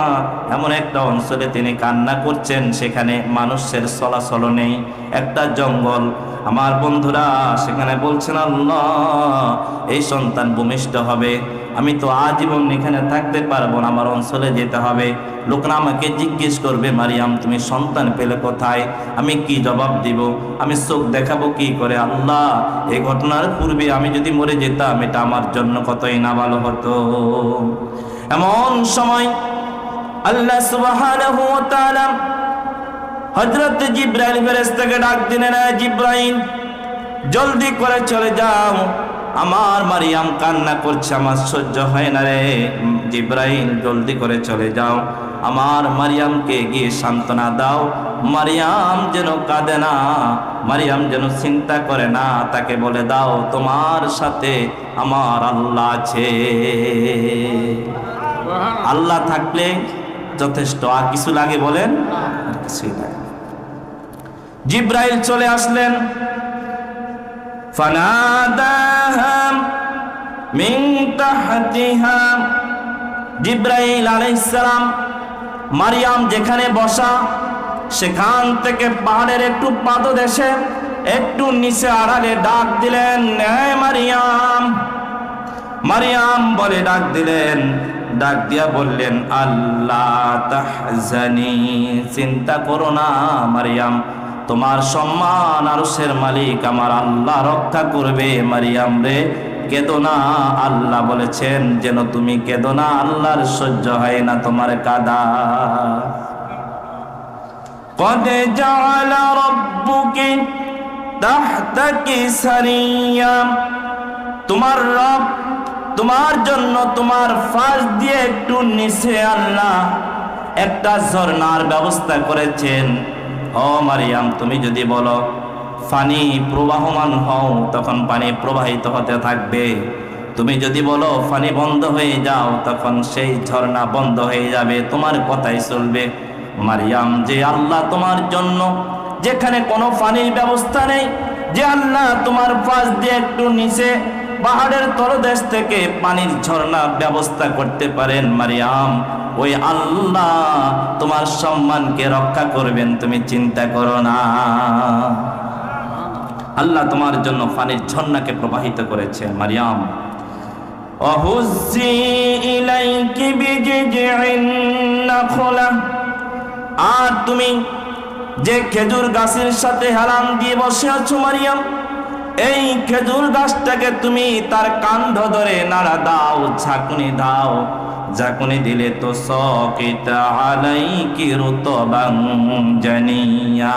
এমন একটা অঞ্চলে তিনি কান্না করছেন, সেখানে মানুষের চলাচল নেই, একটা জঙ্গল। আমার বন্ধুরা সেখানে বলছেন, আল্লাহ এই সন্তান ভূমিষ্ঠ হবে, আমি তো আজীবন এখানে থাকতে পারবো না, আমার অঞ্চলে যেতে হবে। লোকরা আমাকে জিজ্ঞেস করবে, মারিয়াম তুমি সন্তান পেলে কোথায়? আমি কি জবাব দিব? আমি চোখ দেখাবো কি করে? আল্লাহ এই ঘটনার পূর্বে আমি যদি মরে যেতাম, এটা আমার জন্য কতই না ভালো হতো। এমন সময় আল্লাহ সুবহানাহু ওয়া তাআলা হযরত জিবরাইল ফেরেশতাকে ডাক দিলেন, জিবরাইল জলদি করে চলে যাও, আমার মারিয়াম কান্না করছে, আমার সহ্য হয় না রে। জিবরাইল জলদি করে চলে যাও, আমার মারিয়ামকে গিয়ে সান্ত্বনা দাও, মারিয়াম যেন কাঁদে না, মারিয়াম যেন চিন্তা করে না, তাকে বলে দাও তোমার সাথে আমার আল্লাহ আছে। আল্লাহ থাকলে যথেষ্ট, আর কিছু লাগে বলেন? আর কিছুই লাগে। জিবরাইল চলে আসলেন, ফানাদাহা মিন তাহতিহা। জিবরাইল আলাইহিস সালাম মারিয়াম যেখানে বসা, সেখান থেকে পাহাড়ের একটু পাদদেশে একটু নিচে আড়ালে ডাক দিলেন, হে মারিয়াম। মারিয়াম বলে ডাক দিলেন, ডাক দিয়া বললেন, আল্লাহ তাহজানি, চিন্তা করো না মারিয়াম, তোমার সম্মান আরশের মালিক আমার আল্লাহ রক্ষা করবে। মারিয়াম রে কেঁদো না, আল্লাহ বলেছেন যেন তুমি কেঁদো না, আল্লাহর সহ্য হয় না তোমার কাঁদা। قد جعل ربك تحتك سريا, তোমার রব তোমার জন্য তোমার ফাঁস দিয়ে একটু নিচে আল্লাহ একটা ঝর্ণার ব্যবস্থা করেছেন। ও মারিয়াম তুমি যদি বলো পানি প্রবাহমান হও, তখন পানি প্রবাহিত হতে থাকবে। তুমি যদি বলো পানি বন্ধ হয়ে যাও, তখন সেই ঝর্ণা বন্ধ হয়ে যাবে, তোমার কথাই চলবে। মারিয়াম, যে আল্লাহ তোমার জন্য যেখানে কোনো পানির ব্যবস্থা নেই, যে আল্লাহ তোমার পাশ দিয়ে একটু নিচে পাহাড়ের তলদেশ থেকে পানির ঝর্ণা ব্যবস্থা করতে পারেন, মারিয়াম ওই আল্লাহ তোমার সম্মানকে রক্ষা করবেন, তুমি চিন্তা করো না। আল্লাহ তোমার জন্য পানির ঝর্ণাকে প্রবাহিত করেছেন। মারিয়াম, অহুজ্জি ইলাইকি বিজিজিন নাখলা, আর তুমি যে খেজুর গাছের সাথে হেলান দিয়ে বসে আছো মারিয়াম, এই খেজুর গাছটাকে তুমি তার কাণ্ড ধরে নাড়া দাও, ঝাঁকুনি দাও, ঝাঁকুনি দিলে তো সকিতা আলাইকি রুতবান জানিয়া,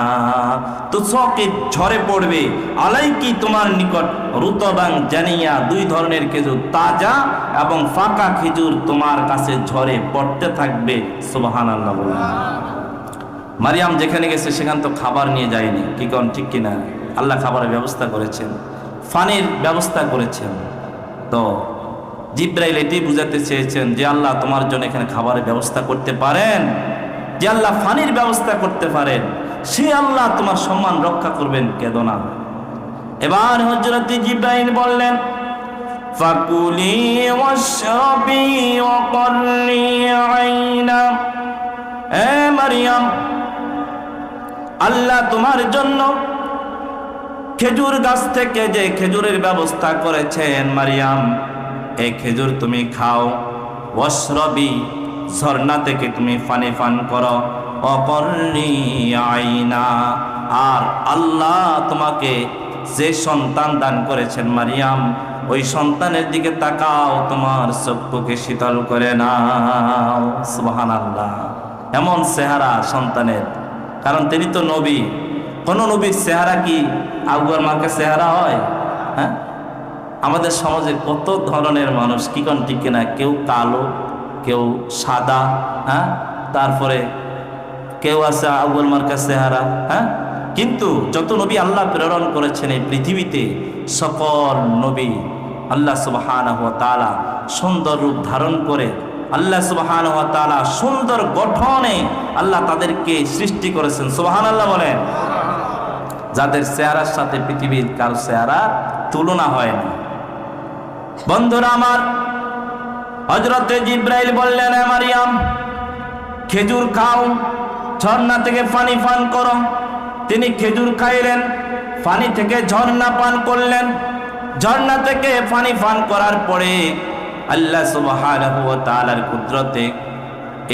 তো সকিত ঝরে পড়বে, আলাইকি তোমার নিকট, রুতবান জানিয়া দুই ধরনের খেজুর, তাজা এবং ফাঁকা খেজুর তোমার কাছে ঝরে পড়তে থাকবে। সুবহানাল্লাহ বলে। মারিয়াম যেখানে গেছে সেখান তো খাবার নিয়ে যায়নি, কি কোন ঠিক কিনা? আল্লাহ খাবারের ব্যবস্থা করেছেন, পানির ব্যবস্থা করেছেন। তো জিবরাইল এটি বুঝাতে চেয়েছেন যে আল্লাহ তোমার জন্য এখানে খাবারের ব্যবস্থা করতে পারেন, যে আল্লাহ পানির ব্যবস্থা করতে পারেন, সে আল্লাহ তোমার সম্মান রক্ষা করবেন, কেঁদো না। এবার হযরত জিবরাইল বললেন, ফাকুলি ওয়াশরাবি ওয়া ক্বাররি আইনা, এ মারিয়াম আল্লাহ তোমার জন্য খেজুর গাছ থেকে যে খেজুরের ব্যবস্থা করেছেন, মারিয়াম এই খেজুর তুমি খাও, ওয়াশরাবি ঝর্ণা থেকে তুমি পানি পান করো, অকর্রি আইনা, আর আল্লাহ তোমাকে যে সন্তান দান করেছেন মারিয়াম, ওই সন্তানের দিকে তাকাও, তোমার চক্ষুকে শীতল করে নাও। সুবহানাল্লাহ, এমন চেহারা সন্তানের, কারণ তিনি তো নবী, কোন নবীর চেহারা কি আবু বকর মার্কার চেহারা হয়? হ্যাঁ, আমাদের সমাজে কত ধরনের মানুষ, কি কোন ঠিক কিনা, কেউ কালো, কেউ সাদা, হ্যাঁ, তারপরে কেউ আছে আবু বকর মার্কার চেহারা। হ্যাঁ, কিন্তু যত নবী আল্লাহ প্রেরণ করেছেন এই পৃথিবীতে, সকল নবী আল্লাহ সুবহানাহু ওয়া তাআলা সুন্দর রূপ ধারণ করে, আল্লাহ সুবহানাহু ওয়া তাআলা সুন্দর গঠনে আল্লাহ তাদেরকে সৃষ্টি করেছেন। সুবহানাল্লাহ বলেন। যাদের চেহারার সাথে পৃথিবীর কারো চেহারা তুলনা হয় না। বন্ধুরা আমার, হযরতে জিবরাইল বললেন, হে মারিয়াম, খেজুর খাও, ঝর্ণা থেকে পানি পান করো। তিনি খেজুর খাইলেন, পানি থেকে ঝর্ণা পান করলেন। ঝর্ণা থেকে পানি পান করার পরে আল্লাহ সুবহানাহু ওয়া তাআলার কুদরতে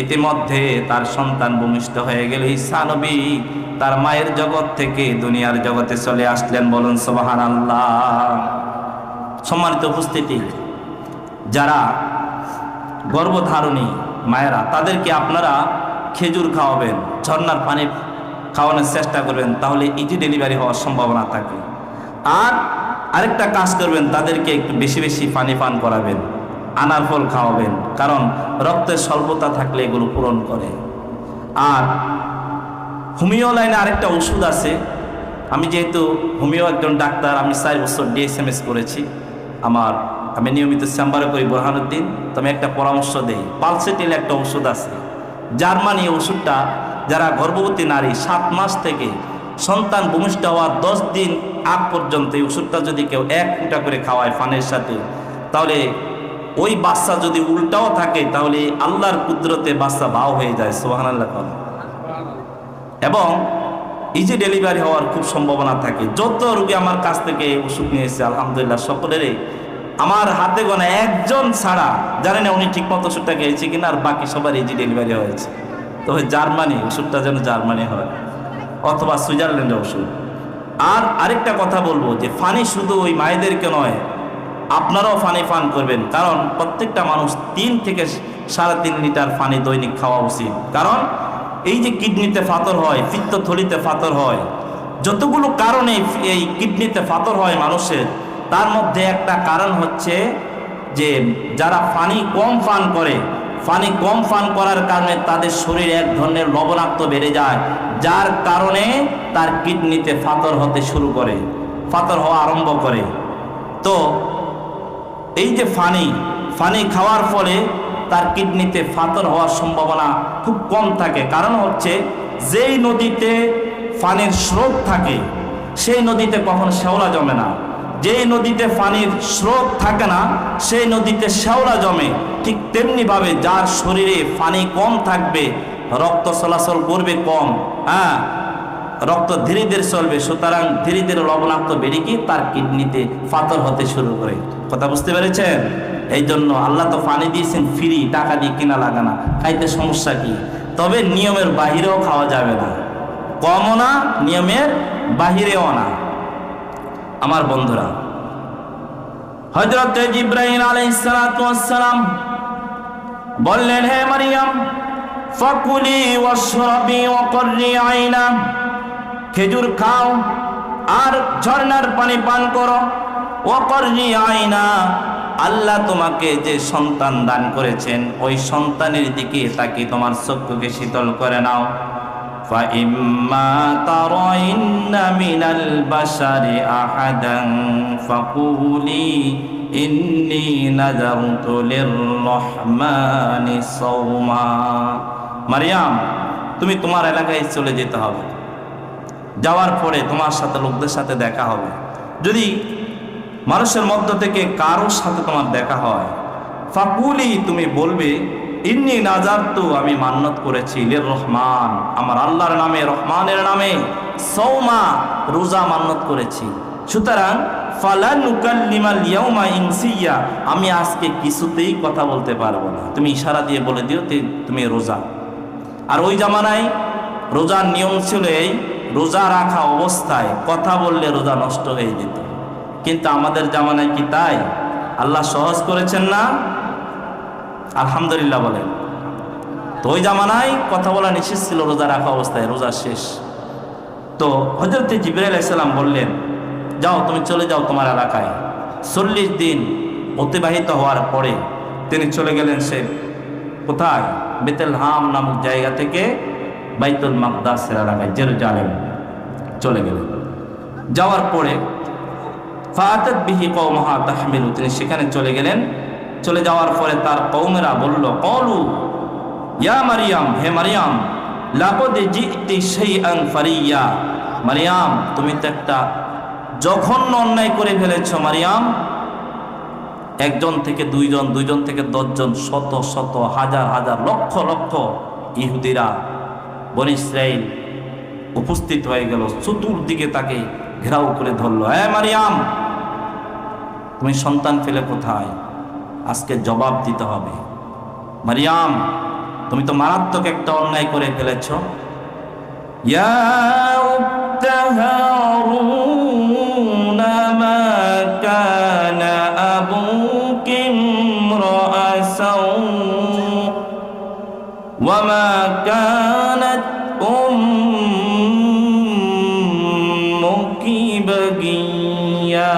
ইতিমধ্যে তার সন্তান ভূমিষ্ঠ হয়ে গেল। ঈসা নবী তার মায়ের জগৎ থেকে দুনিয়ার জগতে চলে আসলেন। বলুন সুবহানাল্লাহ। সম্মানিত উপস্থিতি, যারা গর্ভধারণী মায়েরা, তাদেরকে আপনারা খেজুর খাওয়াবেন, ঝর্ণার পানি খাওয়ানোর চেষ্টা করবেন, তাহলে ইজি ডেলিভারি হওয়ার সম্ভাবনা থাকে। আর আরেকটা কাজ করবেন, তাদেরকে একটু বেশি বেশি পানি পান করাবেন, আনার ফল খাওয়াবেন, কারণ রক্তের স্বল্পতা থাকলে এগুলো পূরণ করে। আর হোমিও লাইনে আরেকটা ওষুধ আছে। আমি যেহেতু হোমিও একজন ডাক্তার, আমি 4 বছর DSMS করেছি। আমি নিয়মিত চেম্বারে করি বোরহানুদ্দিন। তো আমি একটা পরামর্শ দেই, পালসেটিল একটা ওষুধ আছে, জার্মানি। ওষুধটা যারা গর্ভবতী নারী 7 মাস থেকে সন্তান ভূমিষ্ঠ হওয়ার 10 দিন আগ পর্যন্ত এই ওষুধটা যদি কেউ 1 ফুটা করে খাওয়ায় পানির সাথে, তাহলে ওই বাচ্চা যদি উল্টাও থাকে, তাহলে আল্লাহর কুদরতে বাচ্চা বাও হয়ে যায়। সুবহানাল্লাহ। এবং ইজি ডেলিভারি হওয়ার খুব সম্ভাবনা থাকে। যত রোগী আমার কাছ থেকে ওষুধ নিয়েছে, আলহামদুলিল্লাহ সকলেরই, আমার হাতে গোনা একজন ছাড়া, জানেন না উনি ঠিকমতো ওষুধটা খেয়েছে কিনা, আর বাকি সবার ইজি ডেলিভারি হয়েছে। তবে জার্মানি, ওষুধটা যেন জার্মানি হয় অথবা সুইজারল্যান্ডের ওষুধ। আর আরেকটা কথা বলবো, যে পানি শুধু ওই মায়েদেরকে নয়, আপনারাও পানি পান করবেন, কারণ প্রত্যেকটা মানুষ 3 থেকে 3.5 লিটার পানি দৈনিক খাওয়া উচিত। কারণ এই যে কিডনিতে পাথর হয়, পিত্তথলিতে পাথর হয়, যতগুলো কারণে এই কিডনিতে পাথর হয় মানুষের, তার মধ্যে একটা কারণ হচ্ছে যে যারা পানি কম পান করে, পানি কম পান করার কারণে তাদের শরীরে এক ধরনের লবণাক্ত বেড়ে যায়, যার কারণে তার কিডনিতে পাথর হতে শুরু করে, পাথর হওয়া আরম্ভ করে। তো এই যে পানি খাওয়ার ফলে তার কিডনিতে পাথর হওয়ার সম্ভাবনা খুব কম থাকে। কারণ হচ্ছে, যেই নদীতে পানির স্রোত থাকে সেই নদীতে কখনো শ্যাওলা জমে না। যেই নদীতে পানির স্রোত থাকে না সেই নদীতে শ্যাওলা জমে। ঠিক তেমনিভাবে যার শরীরে পানি কম থাকবে, রক্ত চলাচল করবে কম, হ্যাঁ, রক্ত ধীরে ধীরে চলবে, সুতরাং ধীরে ধীরে লবণাক্ত বেড়ে গিয়ে তার কিডনিতে পাথর হতে শুরু করে। কথা বুঝতে পেরেছেন? এই জন্য আল্লাহ তো পানি দিয়েছেন ফ্রি, টাকা দিয়ে কিনা লাগে না, খাইতে সমস্যা কি? তবে নিয়মের বাহিরেও খাওয়া যাবে না, কমও না, নিয়মের বাহিরেও না। আমার বন্ধুরা, হযরত জিবরাইল আলাইহিস সালাতু ওয়াস সালাম বললেন, হে মারিয়াম, ফাকুলি ওয়াশরাবি ওয়া কররি আইনা, খেজুর খাও আর ঝর্ণার পানি পান করো। ওয়া কররি আইনা, আল্লাহ তোমাকে যে সন্তান দান করেছেন ওই সন্তানের দিকে তাকিয়ে তোমার চক্ষুকে শীতল করে নাও। فَإِمَّا تَرَيِنَّ مِنَ الْبَشَرِ أَحَدًا فَقُولِي إِنِّي نَذَرْتُ لِلرَّحْمَنِ صَوْمًا। মারিয়াম, তুমি তোমার এলাকায় চলে যেতে হবে। যাওয়ার পরে তোমার সাথে লোকদের সাথে দেখা হবে। যদি মানুষের মধ্য থেকে কারোর সাথে তোমার দেখা হয়, ফাকুলি, তুমি বলবে, ইন্নি নাজারতু, আমি মান্নত করেছি, লির রহমান, আমার আল্লাহর নামে, রহমানের নামে, সৌমা, রোজা মান্নত করেছি। সুতরাং ফালা নুকাল্লিমাল ইয়াউমা ইনসিয়া, আমি আজকে কিছুতেই কথা বলতে পারবো না। তুমি ইশারা দিয়ে বলে দিও তুমি রোজা। আর ওই জামানায় রোজার নিয়ম ছিল এই, রোজা রাখা অবস্থায় কথা বললে রোজা নষ্ট হয়ে যেত। কিন্তু আমাদের জামানায় কি তাই? আল্লাহ সহজ করেছেন না? আলহামদুলিল্লাহ বলেন। তো ওই জামানায় কথা বলা নিষেধ ছিল রোজা রাখা অবস্থায়, রোজা শেষ। তো হযরত জিবরাইল আলাইহিস সালাম বললেন, যাও তুমি চলে যাও তোমার এলাকায়। 40 দিন অতিবাহিত হওয়ার পরে তিনি চলে গেলেন সে কোথায়? বেতেলহাম নামক জায়গা থেকে বাইতুল মাকদাসের এলাকায় জেরুজালেম চলে গেলেন। যাওয়ার পরে ফাআতাত বিহি কওমহা তাহমিলু, তিনি সেখানে চলে গেলেন। চলে যাওয়ার পরে তার কওমেরা বলল, ক্বালু ইয়া মারইয়াম, হে মারইয়াম, লাকাদ জিতি শাইআন ফারিয়া, মারইয়াম তুমি তো একটা জঘন্য অন্যায় করে ফেলেছ মারইয়াম। একজন থেকে দুইজন, দুইজন থেকে 10 জন, শত শত, হাজার হাজার, লক্ষ লক্ষ ইহুদিরা বনী ইসরাইল উপস্থিত হয়ে গেল, চতুর্দিকে তাকে ঘেরাও করে ধরল। হে মারইয়াম, তুমি সন্তান পেলে কোথায়? আজকে জবাব দিতে হবে। মারইয়াম, তুমি তো মারাত্মক একটা অন্যায় করে ফেলেছ। ইয়া উক্তা হারুন মা কানা আবুকি ইমরাআ সাউ ওয়া মা কানাত উম্মুকি বাগিয়া।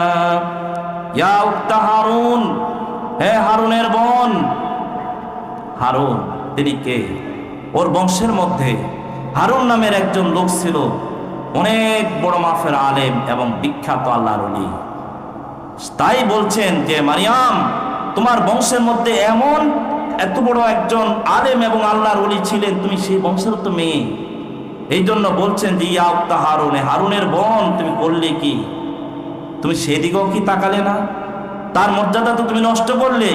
ইয়া উক্তা হারুন, হে হারুনের বোন। হারুন তিনি কে? ওর বংশের মধ্যে হারুন নামের একজন লোক ছিল, অনেক বড় মাফের আলেম এবং বিখ্যাত আল্লাহর ওলি। তাই বলছেন যে মারইয়াম, তোমার বংশের মধ্যে এমন এত বড় একজন আলেম এবং আল্লাহর ওলি ছিলেন, তুমি সেই বংশের তো মেয়ে। এই জন্য বলছেন যে ইয়া উক্তা হারুন, হারুনের বোন তুমি করলে কি? তুমি সেদিকেও কি তাকালে না? তার মর্যাদা তো তুমি নষ্ট করলে।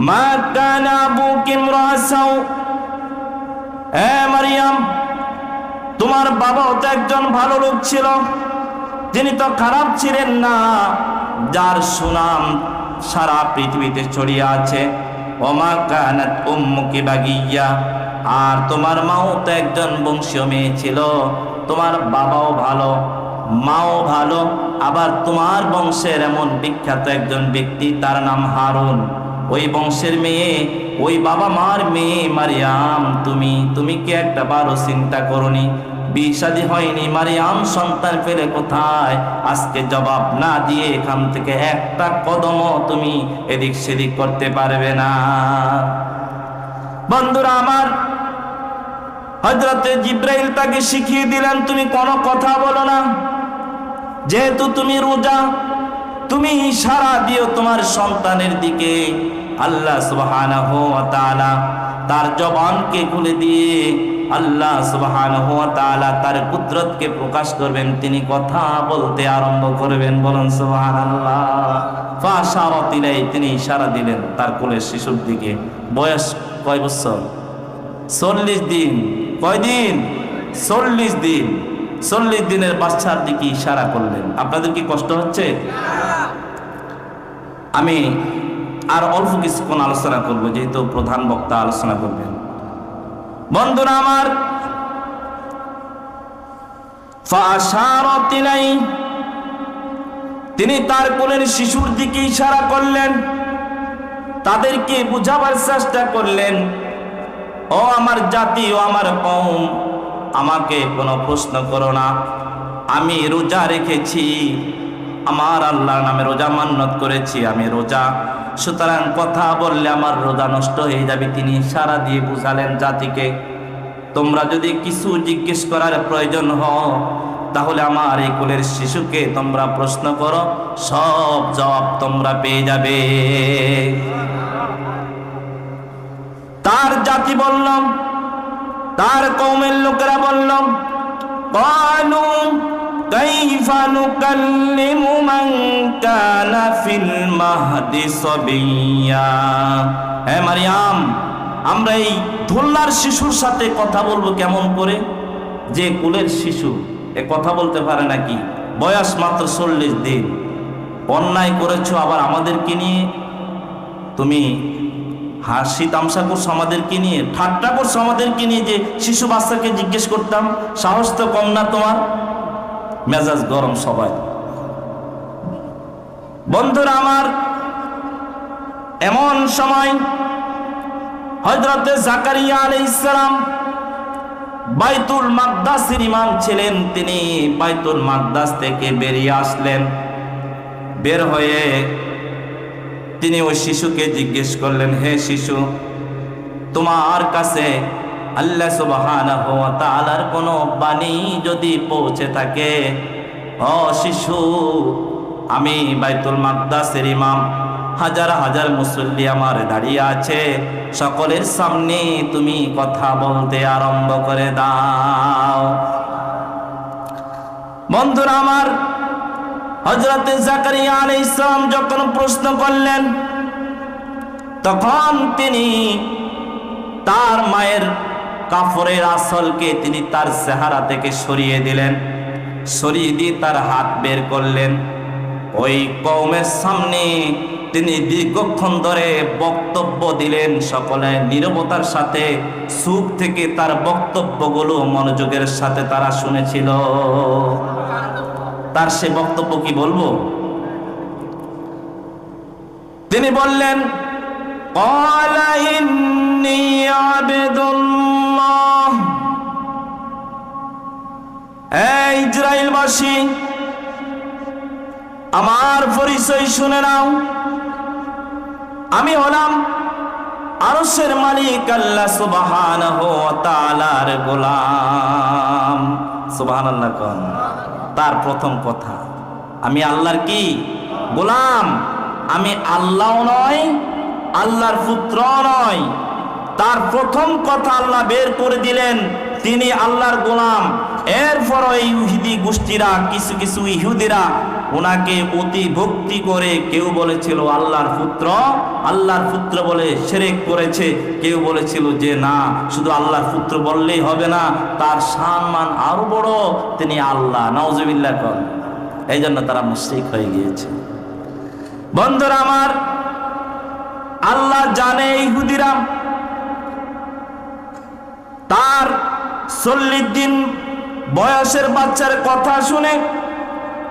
মা কানা আবুকি ইমরাআ সাউ, হে মারইয়াম, তোমার বাবাও তো একজন ভালো লোক ছিল, তিনি তো খারাপ ছিলেন না, যার সুনাম সারা পৃথিবীতে ছড়িয়ে আছে। ওয়া মা কানাত উম্মুকি বাগিয়া, আর তোমার মাও তো একজন বংশীয় মেয়ে ছিল, তোমার বাবাও ভালো, মাও ভালো, আবার তোমার বংশের এমন বিখ্যাত একজন ব্যক্তি, তার নাম হারুন। ওই বংশের মেয়ে, ওই বাবা মার মেয়ে মারইয়াম, তুমি কি একটা বারো চিন্তা করনি? বিয়ে-শাদী হয়নি, মারইয়াম সন্তান পেলে কোথায়? আজকে জবাব না দিয়ে এখান থেকে একটা কদমও তুমি এদিক সেদিক করতে পারবে না। বন্ধুরা আমার, হযরতে জিবরাইল তাকে শিখিয়ে দিলেন, তুমি কোনো কথা বলো না, যেহেতু তুমি রোজা, তুমি ইশারা দিও তোমার সন্তানের দিকে। আল্লাহ সুবহানাহু ওয়া তাআলা তার জবানকে খুলে দিয়ে আল্লাহ সুবহানাহু ওয়া তাআলা তার কুদরতকে প্রকাশ করবেন, তিনি কথা বলতে আরম্ভ করবেন। বলুন সুবহানাল্লাহ। ফাশারাত ইলাই, তিনি ইশারা দিলেন তার কোলের শিশুর দিকে। বয়স কয় বছর? 40 দিন। কয় দিন? 40 দিন। 40 দিনের বাচ্চার দিকে ইশারা করলেন। আপনাদের কি কষ্ট হচ্ছে? আমি আর অল্প কিছুক্ষণ আলোচনা করব, যেহেতু প্রধান বক্তা আলোচনা করবেন। বন্ধুরা আমার, ফাশারাত ইলাই, তিনি তার কোলের শিশুর দিকে ইশারা করলেন, তাদেরকে বুঝাবার চেষ্টা করলেন, ও আমার জাতি, ও আমার কওম, আমাকে কোনো প্রশ্ন করো না, আমি রোজা রেখেছি, আমার আল্লাহর নামে রোজা মান্নত করেছি, আমি রোজা, সুতরাং কথা বললে আমার রোজা নষ্ট হয়ে যাবে। তিনি ইশারা দিয়ে বুঝালেন জাতিকে, তোমরা যদি কিছু জিজ্ঞেস করার প্রয়োজন হয় তাহলে আমার এই কোলের শিশুকে তোমরা প্রশ্ন করো, সব জবাব তোমরা পেয়ে যাবে। তার জাতি বলল, তার কওমের লোকেরা বলল, ক্বালু কাইফা নুকাল্লিমু মান কানা ফিল মাহদি সাবিয়্যা। হে মারইয়াম, আমরা এই ধুলার শিশুর সাথে কথা বলবো কেমন করে? যে কোলের শিশু এ কথা বলতে পারে নাকি? বয়স মাত্র 40 দিন। অন্যায় করেছো, আবার আমাদেরকে নিয়ে তুমি হাসি তামসা করছো, আমাদেরকে নিয়ে ঠাট্টা করছো, আমাদেরকে নিয়ে, যে শিশু বাচ্চাকে জিজ্ঞেস করতাম। সাহস তো কম না তোমার? মেজাজ গরম সবাই। বন্ধুরা আমার, এমন সময় হযরতে জাকারিয়া আলাইহিস সালাম বাইতুল মাকদাসের ইমাম ছিলেন, তিনি বাইতুল মাকদাস থেকে বেরিয়ে আসলেন। বের হয়ে তিনি ওই শিশুকে জিজ্ঞেস করলেন, হে শিশু, তোমার কাছে আল্লাহ সুবহানাহু ওয়া তাআলার কোনো বাণী যদি পৌঁছে থাকে, ও শিশু, আমি বাইতুল মাকদাসের ইমাম, হাজার হাজার মুসল্লি আমার দাঁড়িয়ে আছে, সকলের সামনে তুমি কথা বলতে আরম্ভ করে দাও। বন্ধুরা আমার, হযরত জাকারিয়া আলাইহিস সালাম যখন প্রশ্ন করলেন, তখন তিনি তার মায়ের কাফরের আঁচলকে তিনি তার চেহারা থেকে সরিয়ে দিলেন। সরিয়ে দিয়ে তার হাত বের করলেন। ওই কওমের সামনে তিনি দীর্ঘক্ষণ ধরে বক্তব্য দিলেন। সকলে নীরবতার সাথে চুপ থেকে তার বক্তব্যগুলো মনোযোগের সাথে তারা শুনেছিল। তার সে বক্তব্য কি বলবো? তিনি বললেন, ক্বালা ইন্নী আবদুল্লাহ। এই ইসরাইলবাসী, আমার পরিচয় শুনে নাও। আমি হলাম আরশের মালিক আল্লাহ সুবহানাহু ওয়া তাআলার গোলাম। সুবহানাল্লাহ কোন। তার প্রথম কথা, আমি আল্লাহর কি গোলাম। আমি আল্লাহও নয়, আল্লাহর পুত্র নয়। তার প্রথম কথা আল্লাহ বের করে দিলেন, তিনি আল্লাহর গোলাম। এরপর এই ইহুদি গোষ্ঠীরা, কিছু কিছু ইহুদিরা ওনাকে অতি ভক্তি করে কেউ বলেছিল আল্লাহর পুত্র, আল্লাহর পুত্র বলে শিরক করেছে। কেউ বলেছিল যে না, শুধু আল্লাহর পুত্র বললেই হবে না, তার সম্মান আরো বড়, তিনি আল্লাহ। নাউজুবিল্লাহ কর। এই জন্য তারা মুশরিক হয়ে গিয়েছে। বন্ধুরা আমার, আল্লাহ জানে ইহুদিরা তার 40 দিন বয়সের বাচ্চার কথা শুনে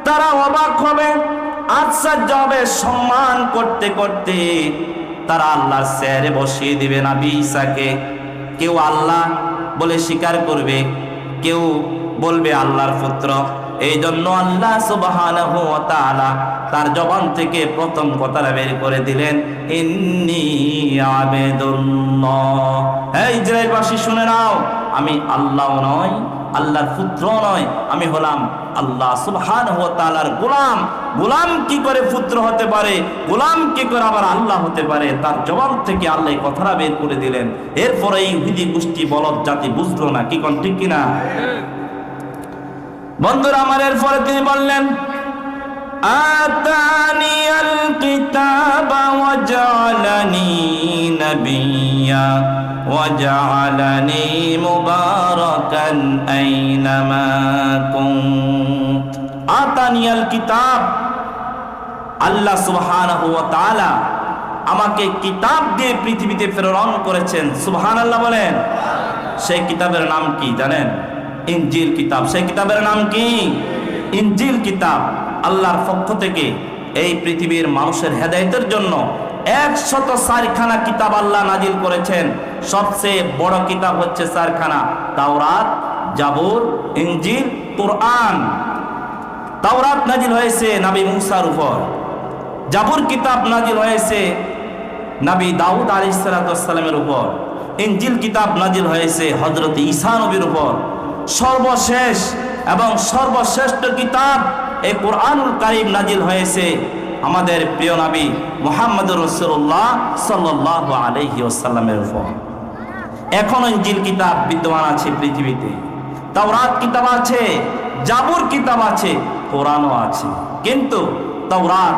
তারা অবাক হবে, আশ্চর্য হবে। সম্মান করতে করতে তারা আল্লাহর চেয়ারে বসিয়ে দিবে নবী ঈসাকে। কেউ আল্লাহ বলে স্বীকার করবে, কেউ বলবে আল্লাহর পুত্র। এই জন্য আল্লাহ সুবহানাহু ওয়া তাআলা তার জবান থেকে প্রথম কথাটা বের করে দিলেন, ইন্নী আবদুল্লাহ। হে ইসরাইলবাসী শুনে নাও, আমি আল্লাহ নয়, আল্লাহর পুত্র নয়, আমি হলাম আল্লাহ সুবহানাহু ওয়া তাআলার গোলাম। গোলাম কি করে পুত্র হতে পারে? গোলাম কি করে আবার আল্লাহ হতে পারে? তার জবান থেকে আল্লাহ এই কথাটা বের করে দিলেন। এরপরে এই ইহুদি গোষ্ঠী বলদ জাতি বুঝলো না। কি কোন ঠিক কিনা? বন্ধুরা আমার, এরপরে তিনি বললেন, আতানিয়াল কিতাবা ওয়া জাআলানি নাবিয়্যা ওয়া জাআলানি মুবারাকান আইনামা কুনত। আতানিয়াল কিতাব, আল্লাহ সুবহানাহু ওয়া তাআলা আমাকে কিতাব দিয়ে পৃথিবীতে প্রেরণ করেছেন। সুবহানাল্লাহ বলেন। সেই কিতাবের নাম কি জানেন? ইনজিল কিতাব। সেই কিতাবের নাম কি? ইনজিল কিতাব। আল্লাহর পক্ষ থেকে এই পৃথিবীর মানুষের হেদায়েতের জন্য 104খানা কিতাব আল্লাহ নাজিল করেছেন। সবচেয়ে বড় কিতাব হচ্ছে 4খানা, তাওরাত, জাবুর, ইনজিল, কুরআন। তাওরাত নাজিল হয়েছে নবী মুসার উপর, জাবুর কিতাব নাজিল হয়েছে নবী দাউদ আলাইহিস সালামের উপর, ইনজিল কিতাব নাজিল হয়েছে হযরত ঈসা নবীর উপর। সর্বশেষ এবং সর্বশ্রেষ্ঠ কিতাব এই কুরআনুল কারীম নাজিল হয়েছে আমাদের প্রিয় নবী মুহাম্মদুর রাসূলুল্লাহ সাল্লাল্লাহু আলাইহি ওয়াসাল্লামের উপর। এখন ইনজিল কিতাব বিদ্যমান আছে পৃথিবীতে, তাওরাত কিতাব আছে, জাবুর কিতাব আছে, কোরআনও আছে। কিন্তু তাওরাত,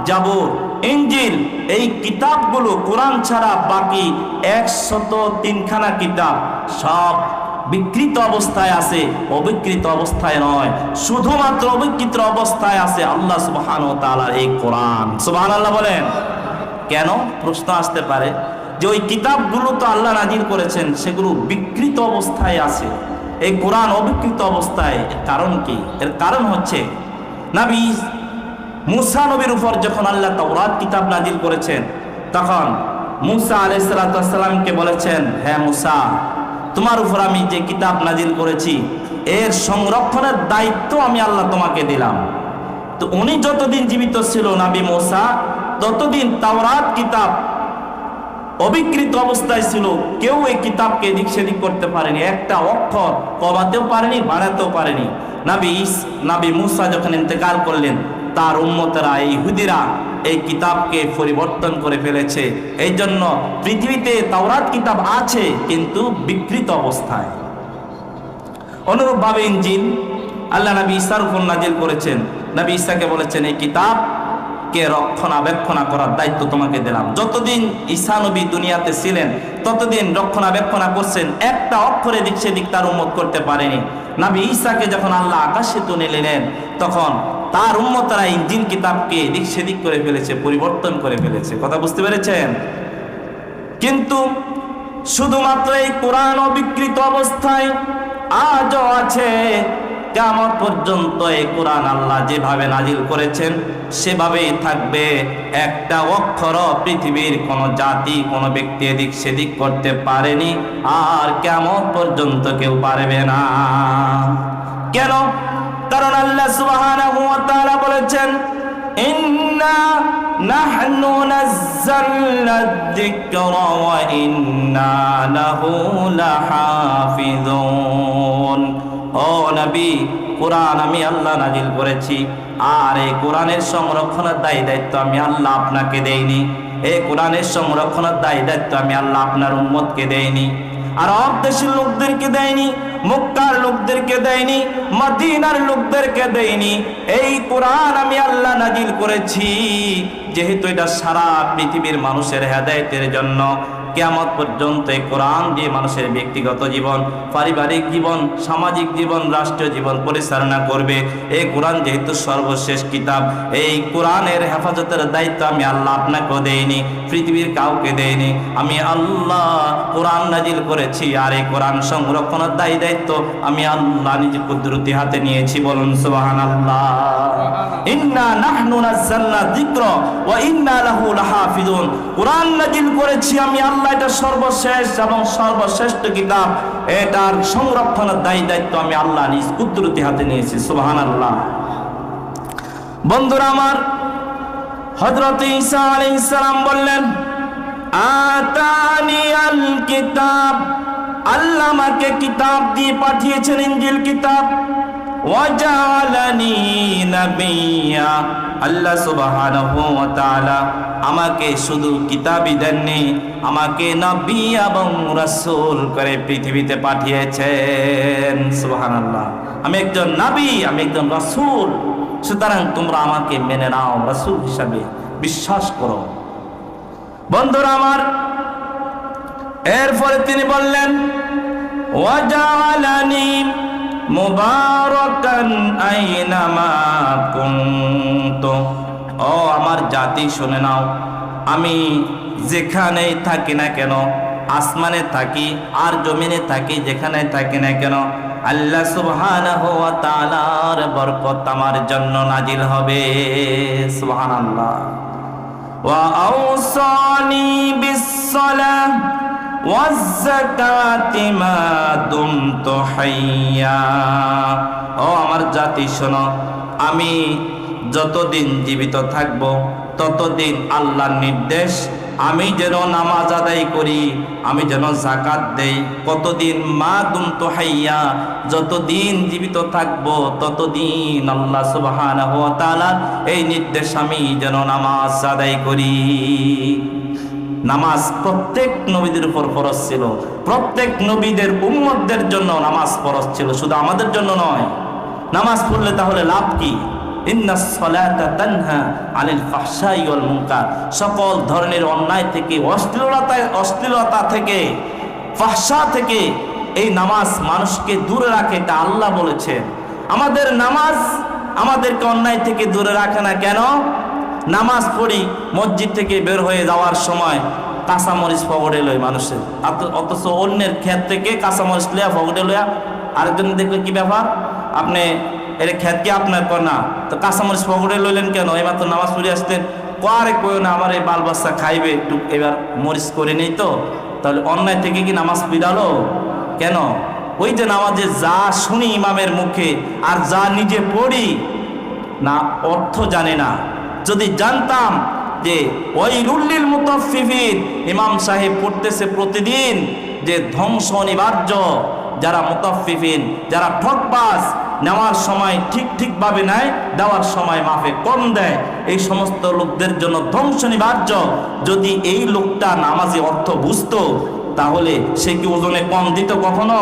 জাবুর, ইনজিল এই কিতাবগুলো কোরআন ছাড়া বাকি 103খানা কিতাব সব বিকৃত অবস্থায় আছে, অবিকৃত অবস্থায় নয়। শুধুমাত্র অবিকৃত অবস্থায় আছে আল্লাহ সুবহানাহু ওয়া তাআলার এই কোরআন। সুবহানাল্লাহ বলেন। কেন? প্রশ্ন আসতে পারে যে ওই কিতাবগুলো তো আল্লাহ নাজিল করেছেন, সেগুলো বিকৃত অবস্থায় আছে, এই কোরআন অবিকৃত অবস্থায়। এর কারণ কি? এর কারণ হচ্ছে নবী মুসা নবীর উপর যখন আল্লাহ তাওরাত কিতাব নাজিল করেছেন, তখন মুসা আলাইহিস সালামকে বলেছেন, হ্যাঁ মুসা, তোমার উপর আমি যে কিতাব নাজিল করেছি এর সংরক্ষণের দায়িত্ব আমি আল্লাহ তোমাকে দিলাম। তো উনি যতদিন জীবিত ছিল নবী মুসা, ততদিন তাওরাত কিতাব অবিকৃত অবস্থায় ছিল। কেউ এই কিতাবকে এদিক সেদিক করতে পারেনি, একটা অক্ষর কমাতেও পারেনি, বাড়াতেও পারেনি। নবী মুসা যখন ইন্তেকাল করলেন, তার উম্মতেরা ইহুদিরা এই কিতাবকে পরিবর্তন করে ফেলেছে। এই জন্য পৃথিবীতে তাওরাত কিতাব আছে কিন্তু বিকৃত অবস্থায়। অনুরূপভাবে ইনজিল আল্লাহ নবী ঈসার উপর নাজিল করেছেন। নবী ঈসাকে বলেছেন এই কিতাবকে রক্ষণাবেক্ষণ করার দায়িত্ব তোমাকে দিলাম। যতদিন ঈসা নবী দুনিয়াতে ছিলেন ততদিন রক্ষণাবেক্ষণ করছেন, একটা অক্ষরে দিক সেদিক তার উম্মত করতে পারেনি। নবী ঈসাকে যখন আল্লাহ আকাশে তুলে নিলেন তখন তার উম্মতরা ইনজিল কিতাবকে দিক সেদিক করে ফেলেছে, পরিবর্তন করে ফেলেছে। কথা বুঝতে পেরেছেন? কিন্তু শুধুমাত্র এই কোরআন অবিকৃত অবস্থায় আজও আছে। কিয়ামত পর্যন্ত এই কোরআন আল্লাহ যেভাবে নাজিল করেছেন সেভাবেই থাকবে। একটা অক্ষর পৃথিবীর কোন জাতি, কোন ব্যক্তি এদিক সেদিক করতে পারেনি, আর কিয়ামত পর্যন্ত কেউ পারবে না। কেন? কারণ আল্লাহ সুবহানাহু ওয়া তাআলা বলেছেন, ইন্না নাহনু নাযালনা যিকরা ওয়া ইন্না লাহু লাহাফিজুন। ও নবী, কোরআন আমি আল্লাহ নাজিল করেছি, আর এই কোরআনের সংরক্ষণের দায়িত্ব আমি আল্লাহ আপনাকে দেইনি। এই কোরআনের সংরক্ষণের দায়িত্ব আমি আল্লাহ আপনার উম্মতকে দেইনি, আরব দেশের লোকদেরকে দেয়নি, মক্কার লোকদেরকে দেয়নি, মদিনার লোকদেরকে দেয়নি। এই কোরআন আমি আল্লাহ নাজিল করেছি যেহেতু এটা সারা পৃথিবীর মানুষের হেদায়েতের জন্য। কিয়ামত পর্যন্ত এই কোরআন দিয়ে মানুষের ব্যক্তিগত জীবন, পারিবারিক জীবন, সামাজিক জীবন, রাষ্ট্রীয় জীবন পরিচালনা করবে। এই কোরআন যেহেতু সর্বশেষ কিতাব, এই কোরআনের হেফাজতের দায়িত্ব আমি আল্লাহ আপনাকেও দেইনি, পৃথিবীর কাউকে দেইনি। আমি আল্লাহ কোরআন নাজিল করেছি, আর এই কোরআন সংরক্ষণের দায়িত্ব আমি আল্লাহ নিজে কুদরতি হাতে নিয়েছি। বলুন সুবহানাল্লাহ। ইন্না নাহনু নাযালনা যিকরা ওয়া ইন্না লাহু লাহাফিজুন। কোরআন নাজিল করেছি আমি আল্লাহ, এটা সর্বশেষ এবং সর্বশ্রেষ্ঠ কিতাব, এটার সংরক্ষণের দায়িত্ব আমি আল্লাহ নিজ কুদরতি হাতে নিয়েছি। সুবহানাল্লাহ। বন্ধুরা আমার, হযরত ঈসা আলাইহিস সালাম বললেন, আতানিয়াল কিতাব, আল্লাহ আমাকে কিতাব দিয়ে পাঠিয়েছেন, ইনজিল কিতাব। ওয়াজআলানি নাবিয়্যা, আল্লাহ সুবহানাহু ওয়া তাআলা আমাকে শুধু কিতাবই দেননি, আমাকে নবী এবং রাসূল করে পৃথিবীতে পাঠিয়েছেন। সুবহানাল্লাহ। আমি একজন নবী, আমি একজন রাসূল, সুতরাং তোমরা আমাকে মেনে নাও, রাসূল হিসাবে বিশ্বাস করো। বন্ধুরা আমার, এরপরে তিনি বললেন, ওয়াজআলানি মুবারাকান আইনামা কুনতু। ও আমার জাতি, শুনে নাও, আমি যেখানেই থাকি না কেন, আসমানে থাকি আর জমিনে থাকি, যেখানে থাকি না কেন, আল্লাহ সুবহানাহু ওয়া তাআলার বরকত আমার জন্য নাজিল হবে। সুবহানাল্লাহ। ওয়া আওসানি বিস-সালাহ ওয়াজ-যাকাতি মা দুমতু হাইয়্যা। ও আমার জাতি, শোনো, আমি যতদিন জীবিত থাকব ততদিন আল্লাহর নির্দেশ আমি যেন নামাজ আদায় করি, আমি যেন যাকাত দেই। কতদিন? মা দুমতু হাইয়্যা, যতদিন জীবিত থাকব ততদিন আল্লাহ সুবহানাহু ওয়া তাআলা এই নির্দেশ আমি যেন নামাজ আদায় করি। নামাজ প্রত্যেক নবীদের উপর ফরজ ছিল, প্রত্যেক নবীদের উম্মতদের জন্য নামাজ ফরজ ছিল, শুধু আমাদের জন্য নয়। নামাজ পড়লে তাহলে লাভ কি? ইন্নাস সালাতা তানহা আনিল ফাহশাই ওয়াল মুনকার, সকল ধরনের অন্যায় থেকে, অশ্লীলতা থেকে, ফাহশা থেকে এই নামাজ মানুষকে দূরে রাখে, এটা আল্লাহ বলেছেন। আমাদের নামাজ আমাদেরকে অন্যায় থেকে দূরে রাখে না। কেন? নামাজ পড়ি, মসজিদ থেকে বের হয়ে যাওয়ার সময় কাঁচামরিচ পকেটে লয় মানুষের, অথচ অন্যের ক্ষেত থেকে কাঁচামরিচ লইয়া পকেটে লইয়া আরেকজন দেখলে কি ব্যাপার, আপনি এর ক্ষেত কি আপনার কর না, তো কাঁচামরিচ পকেটে লইলেন কেন? এইমাত্র নামাজ পড়ে আসতেন, কারে কইও না আমার এই বাল বাচ্চা খাইবে, একটু এবার মরিচ করে নেই তো, তাহলে অন্যায় থেকে কি নামাজ বিড়ালো? কেন? ওই যে নামাজে যা শুনি ইমামের মুখে আর যা নিজে পড়ি না, অর্থ জানে না। যদি জানতাম যে ওয়াইলুল লিল মুতাফফিফিন, ইমাম সাহেব পড়তেছে প্রতিদিন যে ধ্বংস অনিবার্য, যারা মুতাফফিফিন, যারা ঠকবাজ, নেওয়ার সময় ঠিকভাবে নেয়, দেওয়ার সময় মাফে কম দেয়, এই সমস্ত লোকদের জন্য ধ্বংস অনিবার্য। যদি এই লোকটা নামাজে অর্থ বুঝতো তাহলে সে কি ওজনে কম দিত কখনো?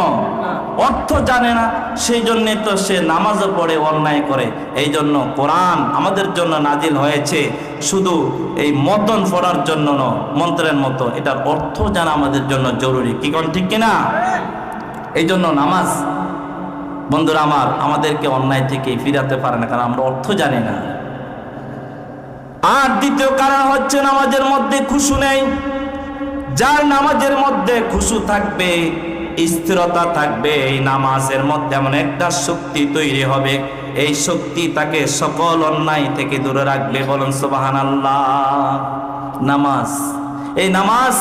অর্থ জানে না, সেই জন্যে তো সে নামাজও পড়ে, অন্যায় করে। এই জন্য কোরআন আমাদের জন্য নাজিল হয়েছে শুধু এই মতন পড়ার জন্য নয়, মন্ত্রের মতো, এটার অর্থ জানা আমাদের জন্য জরুরি। কি কোন ঠিক কিনা? এই জন্য নামাজ বন্ধুরা আমার আমাদেরকে অন্যায় থেকে ফিরাতে পারে না, কারণ আমরা অর্থ জানি না। আর দ্বিতীয় কারণ হচ্ছে নামাজের মধ্যে খুশু নেই। যার নামাজের মধ্যে খুশু থাকবে, স্থিরতা থাকবে, এই নামাজের মধ্যে এমন একটা শক্তি তৈরি হবে, এই শক্তি তাকে সকল অন্যায় থেকে দূরে রাখবে। বলুন সুবহানাল্লাহ। নামাজ, এই নামাজ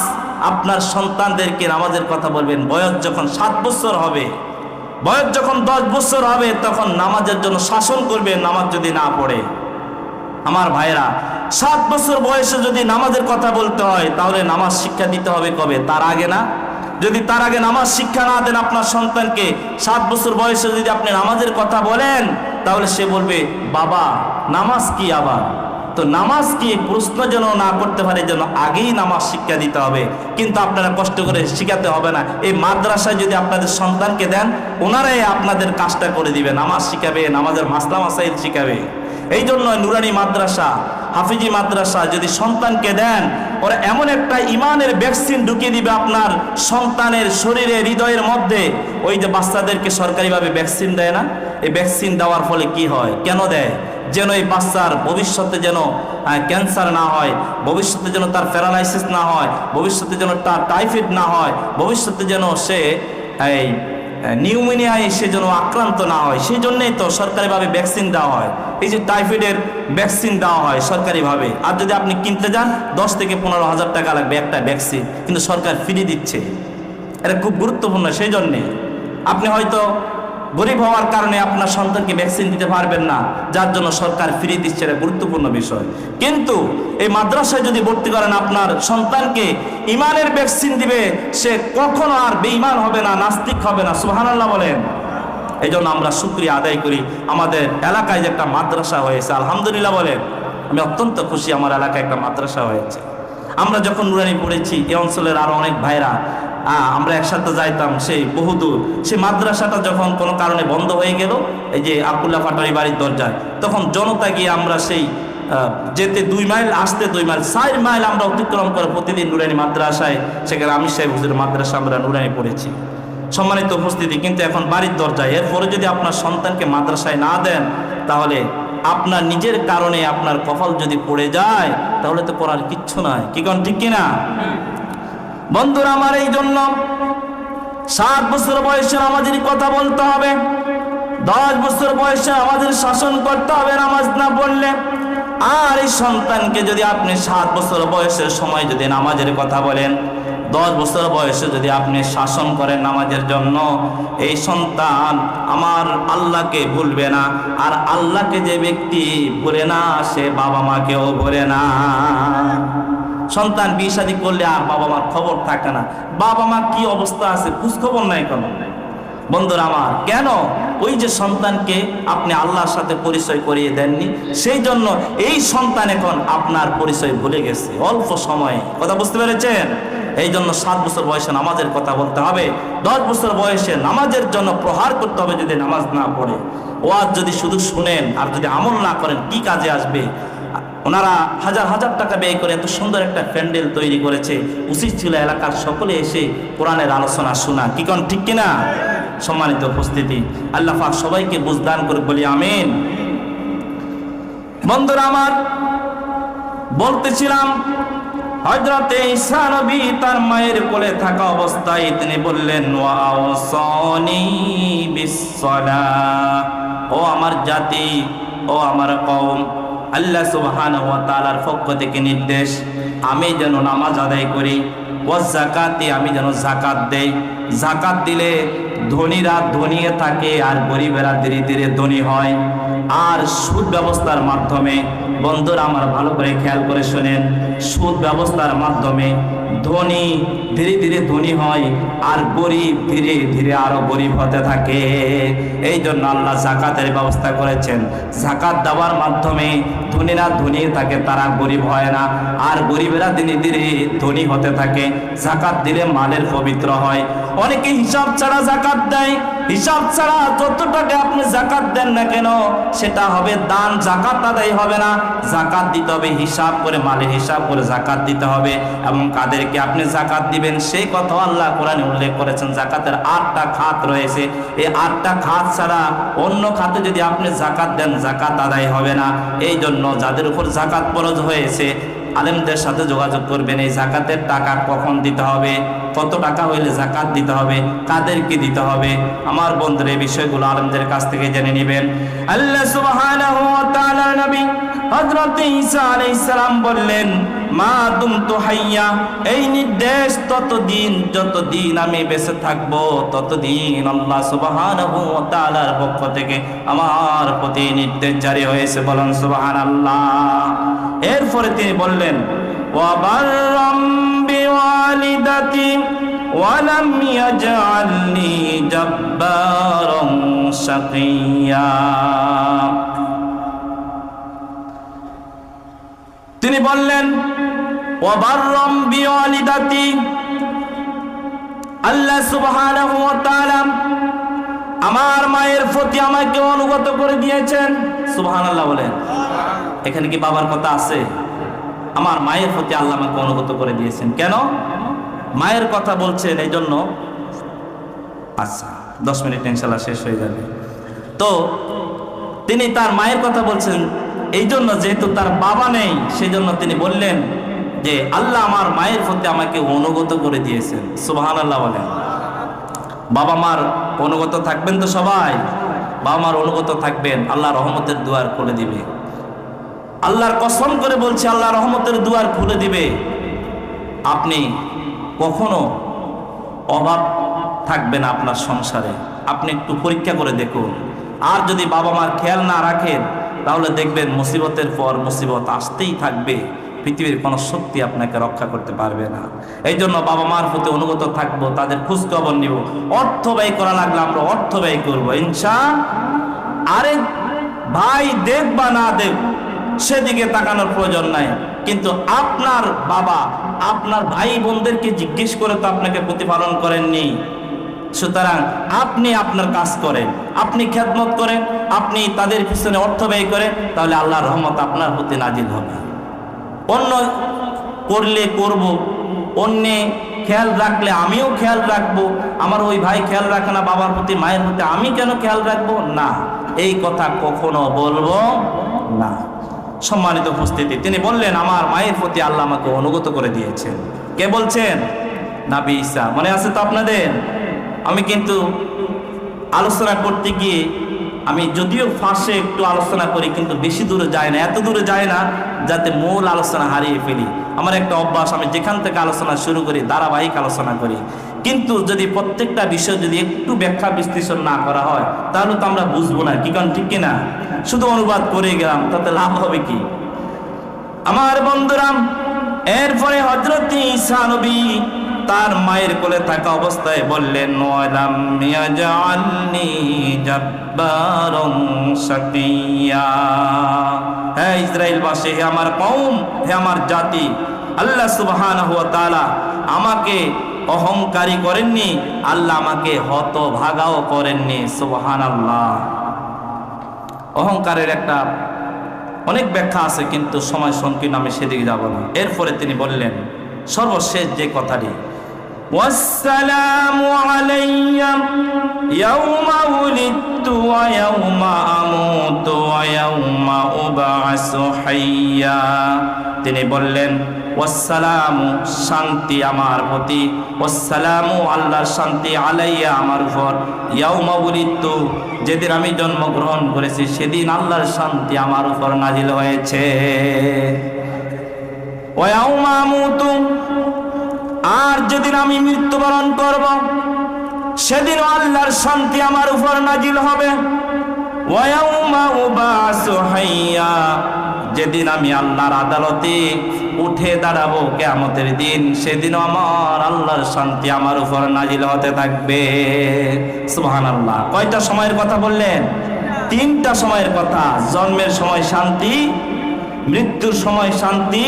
আপনার সন্তানদেরকে নামাজের কথা বলবেন। বয়স যখন 7 বছর হবে, বয়স যখন 10 বছর হবে, তখন নামাজের জন্য শাসন করবে। নামাজ যদি না পড়ে, আমার ভাইরা, 7 বছর বয়সে যদি নামাজের কথা বলতে হয়, তাহলে নামাজ শিক্ষা দিতে হবে কবে? তার আগে না? যদি তার আগে নামাজ শিক্ষা না দেন আপনার সন্তানকে, 7 বছর বয়সে যদি আপনি নামাজের কথা বলেন, তাহলে সে বলবে বাবা নামাজ কি আবার? তো নামাজ কি প্রশ্ন যেন না করতে পারে, যেন আগেই নামাজ শিক্ষা দিতে হবে। কিন্তু আপনারা কষ্ট করে শিখাতে হবে না। এই মাদ্রাসায় যদি আপনাদের সন্তানকে দেন, ওনারাই আপনাদের কাজটা করে দিবে, নামাজ শিখাবে, নামাজের মাসলা মাসাইল শিখাবে। এই জন্য নুরানি মাদ্রাসা, হাফিজি মাদ্রাসা যদি সন্তানকে দেন, ওরা এমন একটা ইমানের ভ্যাকসিন ঢুকিয়ে দিবে আপনার সন্তানের শরীরে, হৃদয়ের মধ্যে। ওই যে বাচ্চাদেরকে সরকারিভাবে ভ্যাকসিন দেয় না, এই ভ্যাকসিন দেওয়ার ফলে কি হয়, কেন দেয়? যেন এই বাচ্চার ভবিষ্যতে যেন ক্যান্সার না হয়, ভবিষ্যতে যেন তার প্যারালাইসিস না হয়, ভবিষ্যতে যেন তার টাইফয়েড না হয়, ভবিষ্যতে যেন সে এই নিউমোনিয়ায় সে যেন আক্রান্ত না হয়। সেই জন্যেই তো সরকারিভাবে ভ্যাকসিন দেওয়া হয়। এই যে টাইফয়েডের ভ্যাকসিন দেওয়া হয় সরকারিভাবে, আর যদি আপনি কিনতে যান 10 থেকে 15,000 টাকা লাগবে একটা ভ্যাকসিন, কিন্তু সরকার ফ্রি দিচ্ছে। এটা খুব গুরুত্বপূর্ণ। সেই জন্যে আপনি হয়তো গরিব হওয়ার কারণে আপনার সন্তানকে ভ্যাকসিন দিতে পারবেন না, যার জন্য সরকার ফ্রি দিচ্ছে, এটা গুরুত্বপূর্ণ বিষয়। কিন্তু এই মাদ্রাসায় যদি ভর্তি করেন আপনার সন্তানকে, ইমানের ভ্যাকসিন দিবে, সে কখনো আর বেঈমান হবে না, নাস্তিক হবে না। সুবহানাল্লাহ বলেন। এই জন্য আমরা শুকরিয়া আদায় করি, আমাদের এলাকায় যে একটা মাদ্রাসা হয়েছে, আলহামদুলিল্লাহ বলেন। আমি অত্যন্ত খুশি আমার এলাকায় একটা মাদ্রাসা হয়েছে। আমরা যখন নুরানি পড়েছি, এই অঞ্চলের আরো অনেক ভাইরা আমরা একসাথে যাইতাম সেই বহুদূর। সেই মাদ্রাসাটা যখন কোনো কারণে বন্ধ হয়ে গেল, এই যে আব্দুল্লাহ পাটোয়ারি বাড়ির দরজায়, তখন জনতা গিয়ে আমরা সেই যেতে 2 মাইল, আসতে 2 মাইল, 4 মাইল আমরা অতিক্রম করে প্রতিদিন নুরানি মাদ্রাসায়, সেখানে আমির সাহেব হুজুরের মাদ্রাসা আমরা নুরানি পড়েছি। সম্মানিত উপস্থিতি, কিন্তু এখন বাড়ির দরজায়। এরপরে যদি আপনার সন্তানকে মাদ্রাসায় না দেন, তাহলে আপনার নিজের কারণে আপনার কপাল যদি পড়ে যায়, তাহলে তো করার কিচ্ছু নাই। কি কোন ঠিক কিনা? বন্ধুরা আমার, এই জন্য 7 বছর বয়সে নামাজের কথা বলতে হবে, 10 বছর বয়সে আমাদের শাসন করতে হবে নামাজ না পড়লে। আর এই সন্তানকে যদি আপনি 7 বছর বয়সের সময় যদি নামাজের কথা বলেন, 10 বছর বয়সে যদি আপনি শাসন করেন নামাজের জন্য, এই সন্তান আমার আল্লাহকে ভুলবে না। আর আল্লাহকে যে ব্যক্তি ভুলে না, সে বাবা মাকেও ভুলে না। সন্তান বিয়ে শাদী করলে আর বাবা মার খবর থাকে না, বাবা মা কি অবস্থা আছে খোঁজ খবর নাই কোনো। বন্ধুরা আমার, কেন? ওই যে সন্তানকে আপনি আল্লাহর সাথে পরিচয় করিয়ে দেননি, সেই জন্য এই সন্তান এখন আপনার পরিচয় ভুলে গেছে অল্প সময়ে। কথা বুঝতে পেরেছেন? এই জন্য 7 বছর বয়সে নামাজের কথা বলতে হবে, 10 বছর বয়সে নামাজের জন্য প্রহার করতে হবে। যদি নামাজ না পড়ে, ওয়াজ যদি শুধু শুনেন আর যদি আমল না করেন, কি কাজে আসবে? ওনারা হাজার হাজার টাকা ব্যয় করে এত সুন্দর একটা প্যান্ডেল তৈরি করেছে, উচিত ছিল এলাকার সকলে এসে কোরআনের আলোচনা শোনা। কি কোন ঠিক কিনা? সম্মানিত উপস্থিতি, আল্লাহ পাক সবাইকে বুঝদান করে বলি আমিন। বন্ধুরা আমার, বলতেছিলাম হযরতে ঈসা নবী তার মায়ের কোলে থাকা অবস্থায় তিনি বললেন, ওয়াসানি বিসসালাহ, ও আমার জাতি, ও আমার কওম, আল্লাহ সুবহানাহু ওয়া তাআলার পক্ষ থেকে নির্দেশ, আমি যেন নামাজ আদায় করি। ওয়াজ যাকাতি, আমি যেন যাকাত দেই। যাকাত দিলে ধনীরা ধনীয়ে থাকে আর গরিবেরা ধীরে ধীরে ধনী হয়। আর সুদ ব্যবস্থার মাধ্যমে, বন্ধুরা আমার ভালো করে খেয়াল করে শোনেন, সুদ ব্যবস্থার মাধ্যমে ধনী ধীরে ধীরে ধনী হয় আর গরিব ধীরে ধীরে আরো গরিব হতে থাকে। এই জন্য আল্লাহ যাকাতের ব্যবস্থা করেছেন। যাকাত দেওয়ার মাধ্যমে ধনীরা ধনী থাকে, তারা গরিব হয় না, আর গরিবেরা ধীরে ধীরে ধনী হতে থাকে। যাকাত দিলে মালের পবিত্র হয়। অনেকে হিসাব ছাড়া যাকাত দেয়। হিসাব ছাড়া যত টাকা আপনি যাকাত দেন না কেন সেটা হবে দান, যাকাত আদায় হবে না। যাকাত দিতে হবে হিসাব করে, মালের হিসাব করে যাকাত দিতে হবে। এবং কাদেরকে আপনি যাকাত দিবেন সেই কথা আল্লাহ কোরআনে উল্লেখ করেছেন। যাকাতের 8টা খাত রয়েছে। এই 8টা খাত ছাড়া অন্য খাতে যদি আপনি যাকাত দেন যাকাত আদায় হবে না। এই জন্য যাদের উপর যাকাত ফরজ হয়েছে আলেমদের সাথে যোগাযোগ করবেন। এই যাকাতের টাকা কখন দিতে হবে, কত টাকা হইলে যাকাত দিতে হবে, কাদেরকে দিতে হবে, আমার বন্ধুরা এই বিষয়গুলো আলেমদের কাছ থেকে জেনে নেবেন। আল্লাহ সুবহানাহু ওয়া তাআলা নবী হযরত ঈসা আলাইহিস সালাম বললেন, মা দুমতু হাইয়া, এই নির্দেশ ততদিন যতদিন আমি বেঁচে থাকবো ততদিন আল্লাহ সুবহানাহু ওয়া তাআলার পক্ষ থেকে আমার প্রতি নির্দেশ জারি হয়েছে। বলেন সুবহানাল্লাহ। এরপরে তিনি বললেন, ওয়া বাররাম বিওয়ালিদাতি ওয়া লাম ইয়াজআলনি জাব্বারান শাকিয়্যা। তিনি বললেন, ওয়া বাররাম বিওয়ালিদাতি, আল্লাহ সুবহানাহু ওয়া তাআলা আমার মায়ের প্রতি আমাকে অনুগত করে দিয়েছেন। সুবহানাল্লাহ বলেন। এখানে কি বাবার কথা আছে? আমার মায়ের প্রতি আল্লাহ আমাকে অনুগত করে দিয়েছেন। কেন? মায়ের কথা বলছেন এই জন্য। আচ্ছা 10 মিনিট ইনশাআল্লাহ শেষ হয়ে যাবে। তো তিনি তার মায়ের কথা বলছেন এই জন্য, যেহেতু তার বাবা নেই সেই জন্য তিনি বললেন যে আল্লাহ আমার মায়ের প্রতি আমাকে অনুগত করে দিয়েছেন। সুবহানাল্লাহ বলেন। বাবা মার অনুগত থাকবেন তো সবাই? বাবা মার অনুগত থাকবেন, আল্লাহ রহমতের দুয়ার খুলে দিবে। আল্লাহর কসম করে বলছে আল্লাহ রহমতের দুয়ার খুলে দিবে। আপনি কখনো অভাব থাকবে না আপনার সংসারে। আপনি একটু পরীক্ষা করে দেখুন। আর যদি বাবা মার খেয়াল না রাখেন তাহলে দেখবেন মুসিবতের পর মুসিবত আসতেই থাকবে। পৃথিবীর কোনো শক্তি আপনাকে রক্ষা করতে পারবে না। এই জন্য বাবা মার প্রতি অনুগত থাকবো, তাদের খোঁজ খবর নিব। অর্থ ব্যয় করা লাগলে আমরা অর্থ ব্যয় করবো ইনশাআল্লাহ। আরে ভাই দেখ বা না দেখ সেদিকে তাকানোর প্রয়োজন নাই, কিন্তু আপনার বাবা আপনার ভাই বোনদেরকে জিজ্ঞেস করে তো আপনাকে প্রতিপালন করেননি। সুতরাং আপনি আপনার কাজ করেন, আপনি খেদমত করেন, আপনি তাদের পিছনে অর্থ ব্যয় করেন, তাহলে আল্লাহর রহমত আপনার প্রতি নাজিল হবে। অন্য করলে করব, অন্য খেয়াল রাখলে আমিও খেয়াল রাখবো। আমার ওই ভাই খেয়াল রাখে না বাবার প্রতি মায়ের প্রতি, আমি কেন খেয়াল রাখবো না? এই কথা কখনো বলবো না। সম্মানিত উপস্থিতি, তিনি বললেন আমার মায়ের প্রতি আল্লাহ আমাকে অনুগত করে দিয়েছেন। কে বলছেন? নবী ঈসা। মনে আছে তো আপনাদের? আমি কিন্তু আলোচনা করতে গিয়ে আমি যদিও ফাঁসে একটু আলোচনা করি কিন্তু বেশি দূরে যায় না, এত দূরে যায় না যাতে মূল আলোচনা হারিয়ে ফেলি। আমার একটা অভ্যাস, আমি যেখান থেকে আলোচনা শুরু করি ধারাবাহিক আলোচনা করি। কিন্তু যদি প্রত্যেকটা বিষয় যদি একটু ব্যাখ্যা বিশ্লেষণ না করা হয় তাহলে তো আমরা বুঝবো না। কি কারণ ঠিক কিনা? শুধু অনুবাদ করে গেলাম তাতে লাভ হবে কি? আমার বন্ধুরা, এরপরে হযরত ঈসা নবী তার মায়ের কোলে থাকা অবস্থায় বললেন, ওয়ালাম ইয়াজআলনি জাব্বারান শাকিয়্যা। হে ইসরাইলবাসী, হে আমার কওম, হে আমার জাতি, আল্লাহ সুবহানাহু ওয়া তাআলা আমাকে অহংকারী করেননি, আল্লাহ আমাকে হতভাগাও করেননি। সুবহানাল্লাহ। অহংকারের একটা অনেক ব্যাখ্যা আছে কিন্তু সময় সংকীর্ণ, আমি সেদিকে যাব না। এরপরে তিনি বললেন সর্বশেষ যে কথাটি, ওয়াসসালামু আলাইয়া ইয়াউমা উলিদতু ওয়া ইয়াউমা আমুতু ওয়া ইয়াউমা উবআসু হাইয়া। তিনি বললেন ওয়াসসালামু, শান্তি আমার প্রতি, ওয়াসসালামু আল্লাহর শান্তি, আলাইয়া আমার উপর, ইয়াউমা উলিদতু যেদিন আমি জন্মগ্রহণ করেছি সেদিন আল্লাহর শান্তি আমার উপর নাজিল হয়েছে, ওয়া ইয়াউমা আমুতু আর যেদিন আমি মৃত্যুবরণ করব সেদিন আল্লাহর শান্তি আমার উপর নাজিল হবে। ওয়া ইয়াউমা উবাসু হাইয়া, যেদিন আমি আল্লাহর আদালতে উঠে দাঁড়াবো কিয়ামতের দিন, সেদিন আমার আল্লাহর শান্তি আমার উপর নাজিল হতে থাকবে। সুবহানাল্লাহ। কয়টা সময়ের কথা বললেন? তিনটা সময়ের কথা। জন্মের সময় শান্তি, মৃত্যুর সময় শান্তি,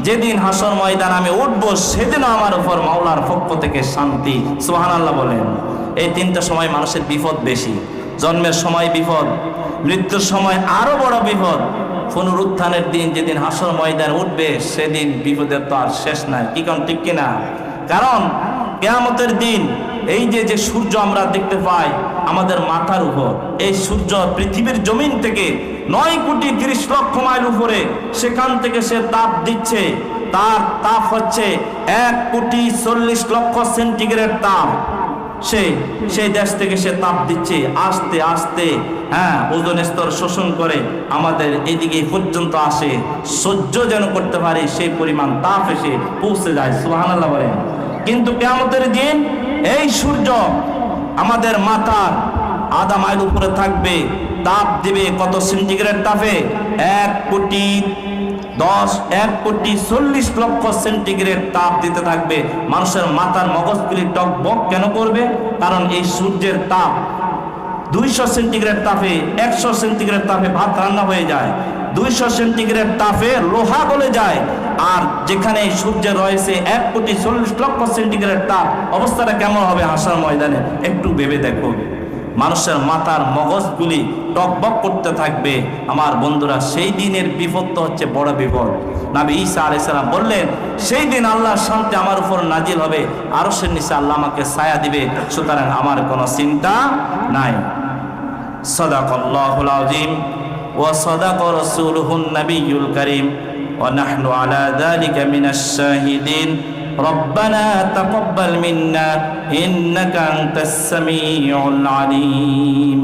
যেদিন হাসর ময়দান আমি উঠবো সেদিনও আমার উপর মাওলার পক্ষ থেকে শান্তি। সুবহানাল্লাহ বলেন। এই তিনটা সময় মানুষের বিপদ বেশি। জন্মের সময় বিপদ, মৃত্যুর সময় আরো বড় বিপদ, পুনরুত্থানের দিন যেদিন হাসর ময়দান উঠবে সেদিন বিপদের তো আর শেষ নাই। কি কোন ঠিক কিনা? কারণ কিয়ামতের দিন এই যে সূর্য আমরা দেখতে পাই আমাদের মাথার উপর, এই সূর্য পৃথিবীর জমিন থেকে 9,30,00,000 মাইল উপরে, সেখান থেকে সে তাপ দিচ্ছে। তার তাপ হচ্ছে 1,40,00,000 সেন্টিগ্রেড তাপ। সেই দেশ থেকে সে তাপ দিচ্ছে আস্তে আস্তে, ওজোন স্তর শোষণ করে আমাদের এদিকে পর্যন্ত আসে, সহ্য যেন করতে পারি সেই পরিমাণ তাপ এসে পৌঁছে যায়। সুবহানাল্লাহ বলেন। কিন্তু কিয়ামতের দিন এই সূর্য আমাদের মাথার আধা মাইল উপরে থাকবে, তাপ দিবে কত সেন্টিগ্রেড তাপে? 1,40,00,000 সেন্টিগ্রেড তাপ দিতে থাকবে। মানুষের মাথার মগজগুলি টকবক কেন করবে? কারণ এই সূর্যের তাপ 200 সেন্টিগ্রেড তাপে, 100 সেন্টিগ্রেড তাপে ভাত রান্না হয়ে যায়, 200 সেন্টিগ্রেড তাপে লোহা গলে যায়। আর যেখানে সূর্যের রয়েছে 1,40,00,000 সেন্টিগ্রেড তাপ, অবস্থাটা কেমন হবে হাসর ময়দানে? একটু ভেবে দেখো। মানুষের মাথার মগজগুলি টকবক করতে থাকবে। আমার বন্ধুরা, সেই দিনের বিপদ তো হচ্ছে বড় বিপদ। নবী ঈসা আলাইহিস সালাম বললেন সেই দিন আল্লাহর শান্তি আমার উপর নাজিল হবে, আরশের নিচে আল্লাহ আমাকে ছায়া দিবে, সুতরাং আমার কোনো চিন্তা নাই। সাদাকাল্লাহুল আযীম ওয়া সাদাকা রাসূলুহুন নাবিয়্যুল কারীম ওয়া নাহনু আলা যালিকা মিনাশ শাহিদিন। ربنا تقبل منا إنك أنت السميع العليم।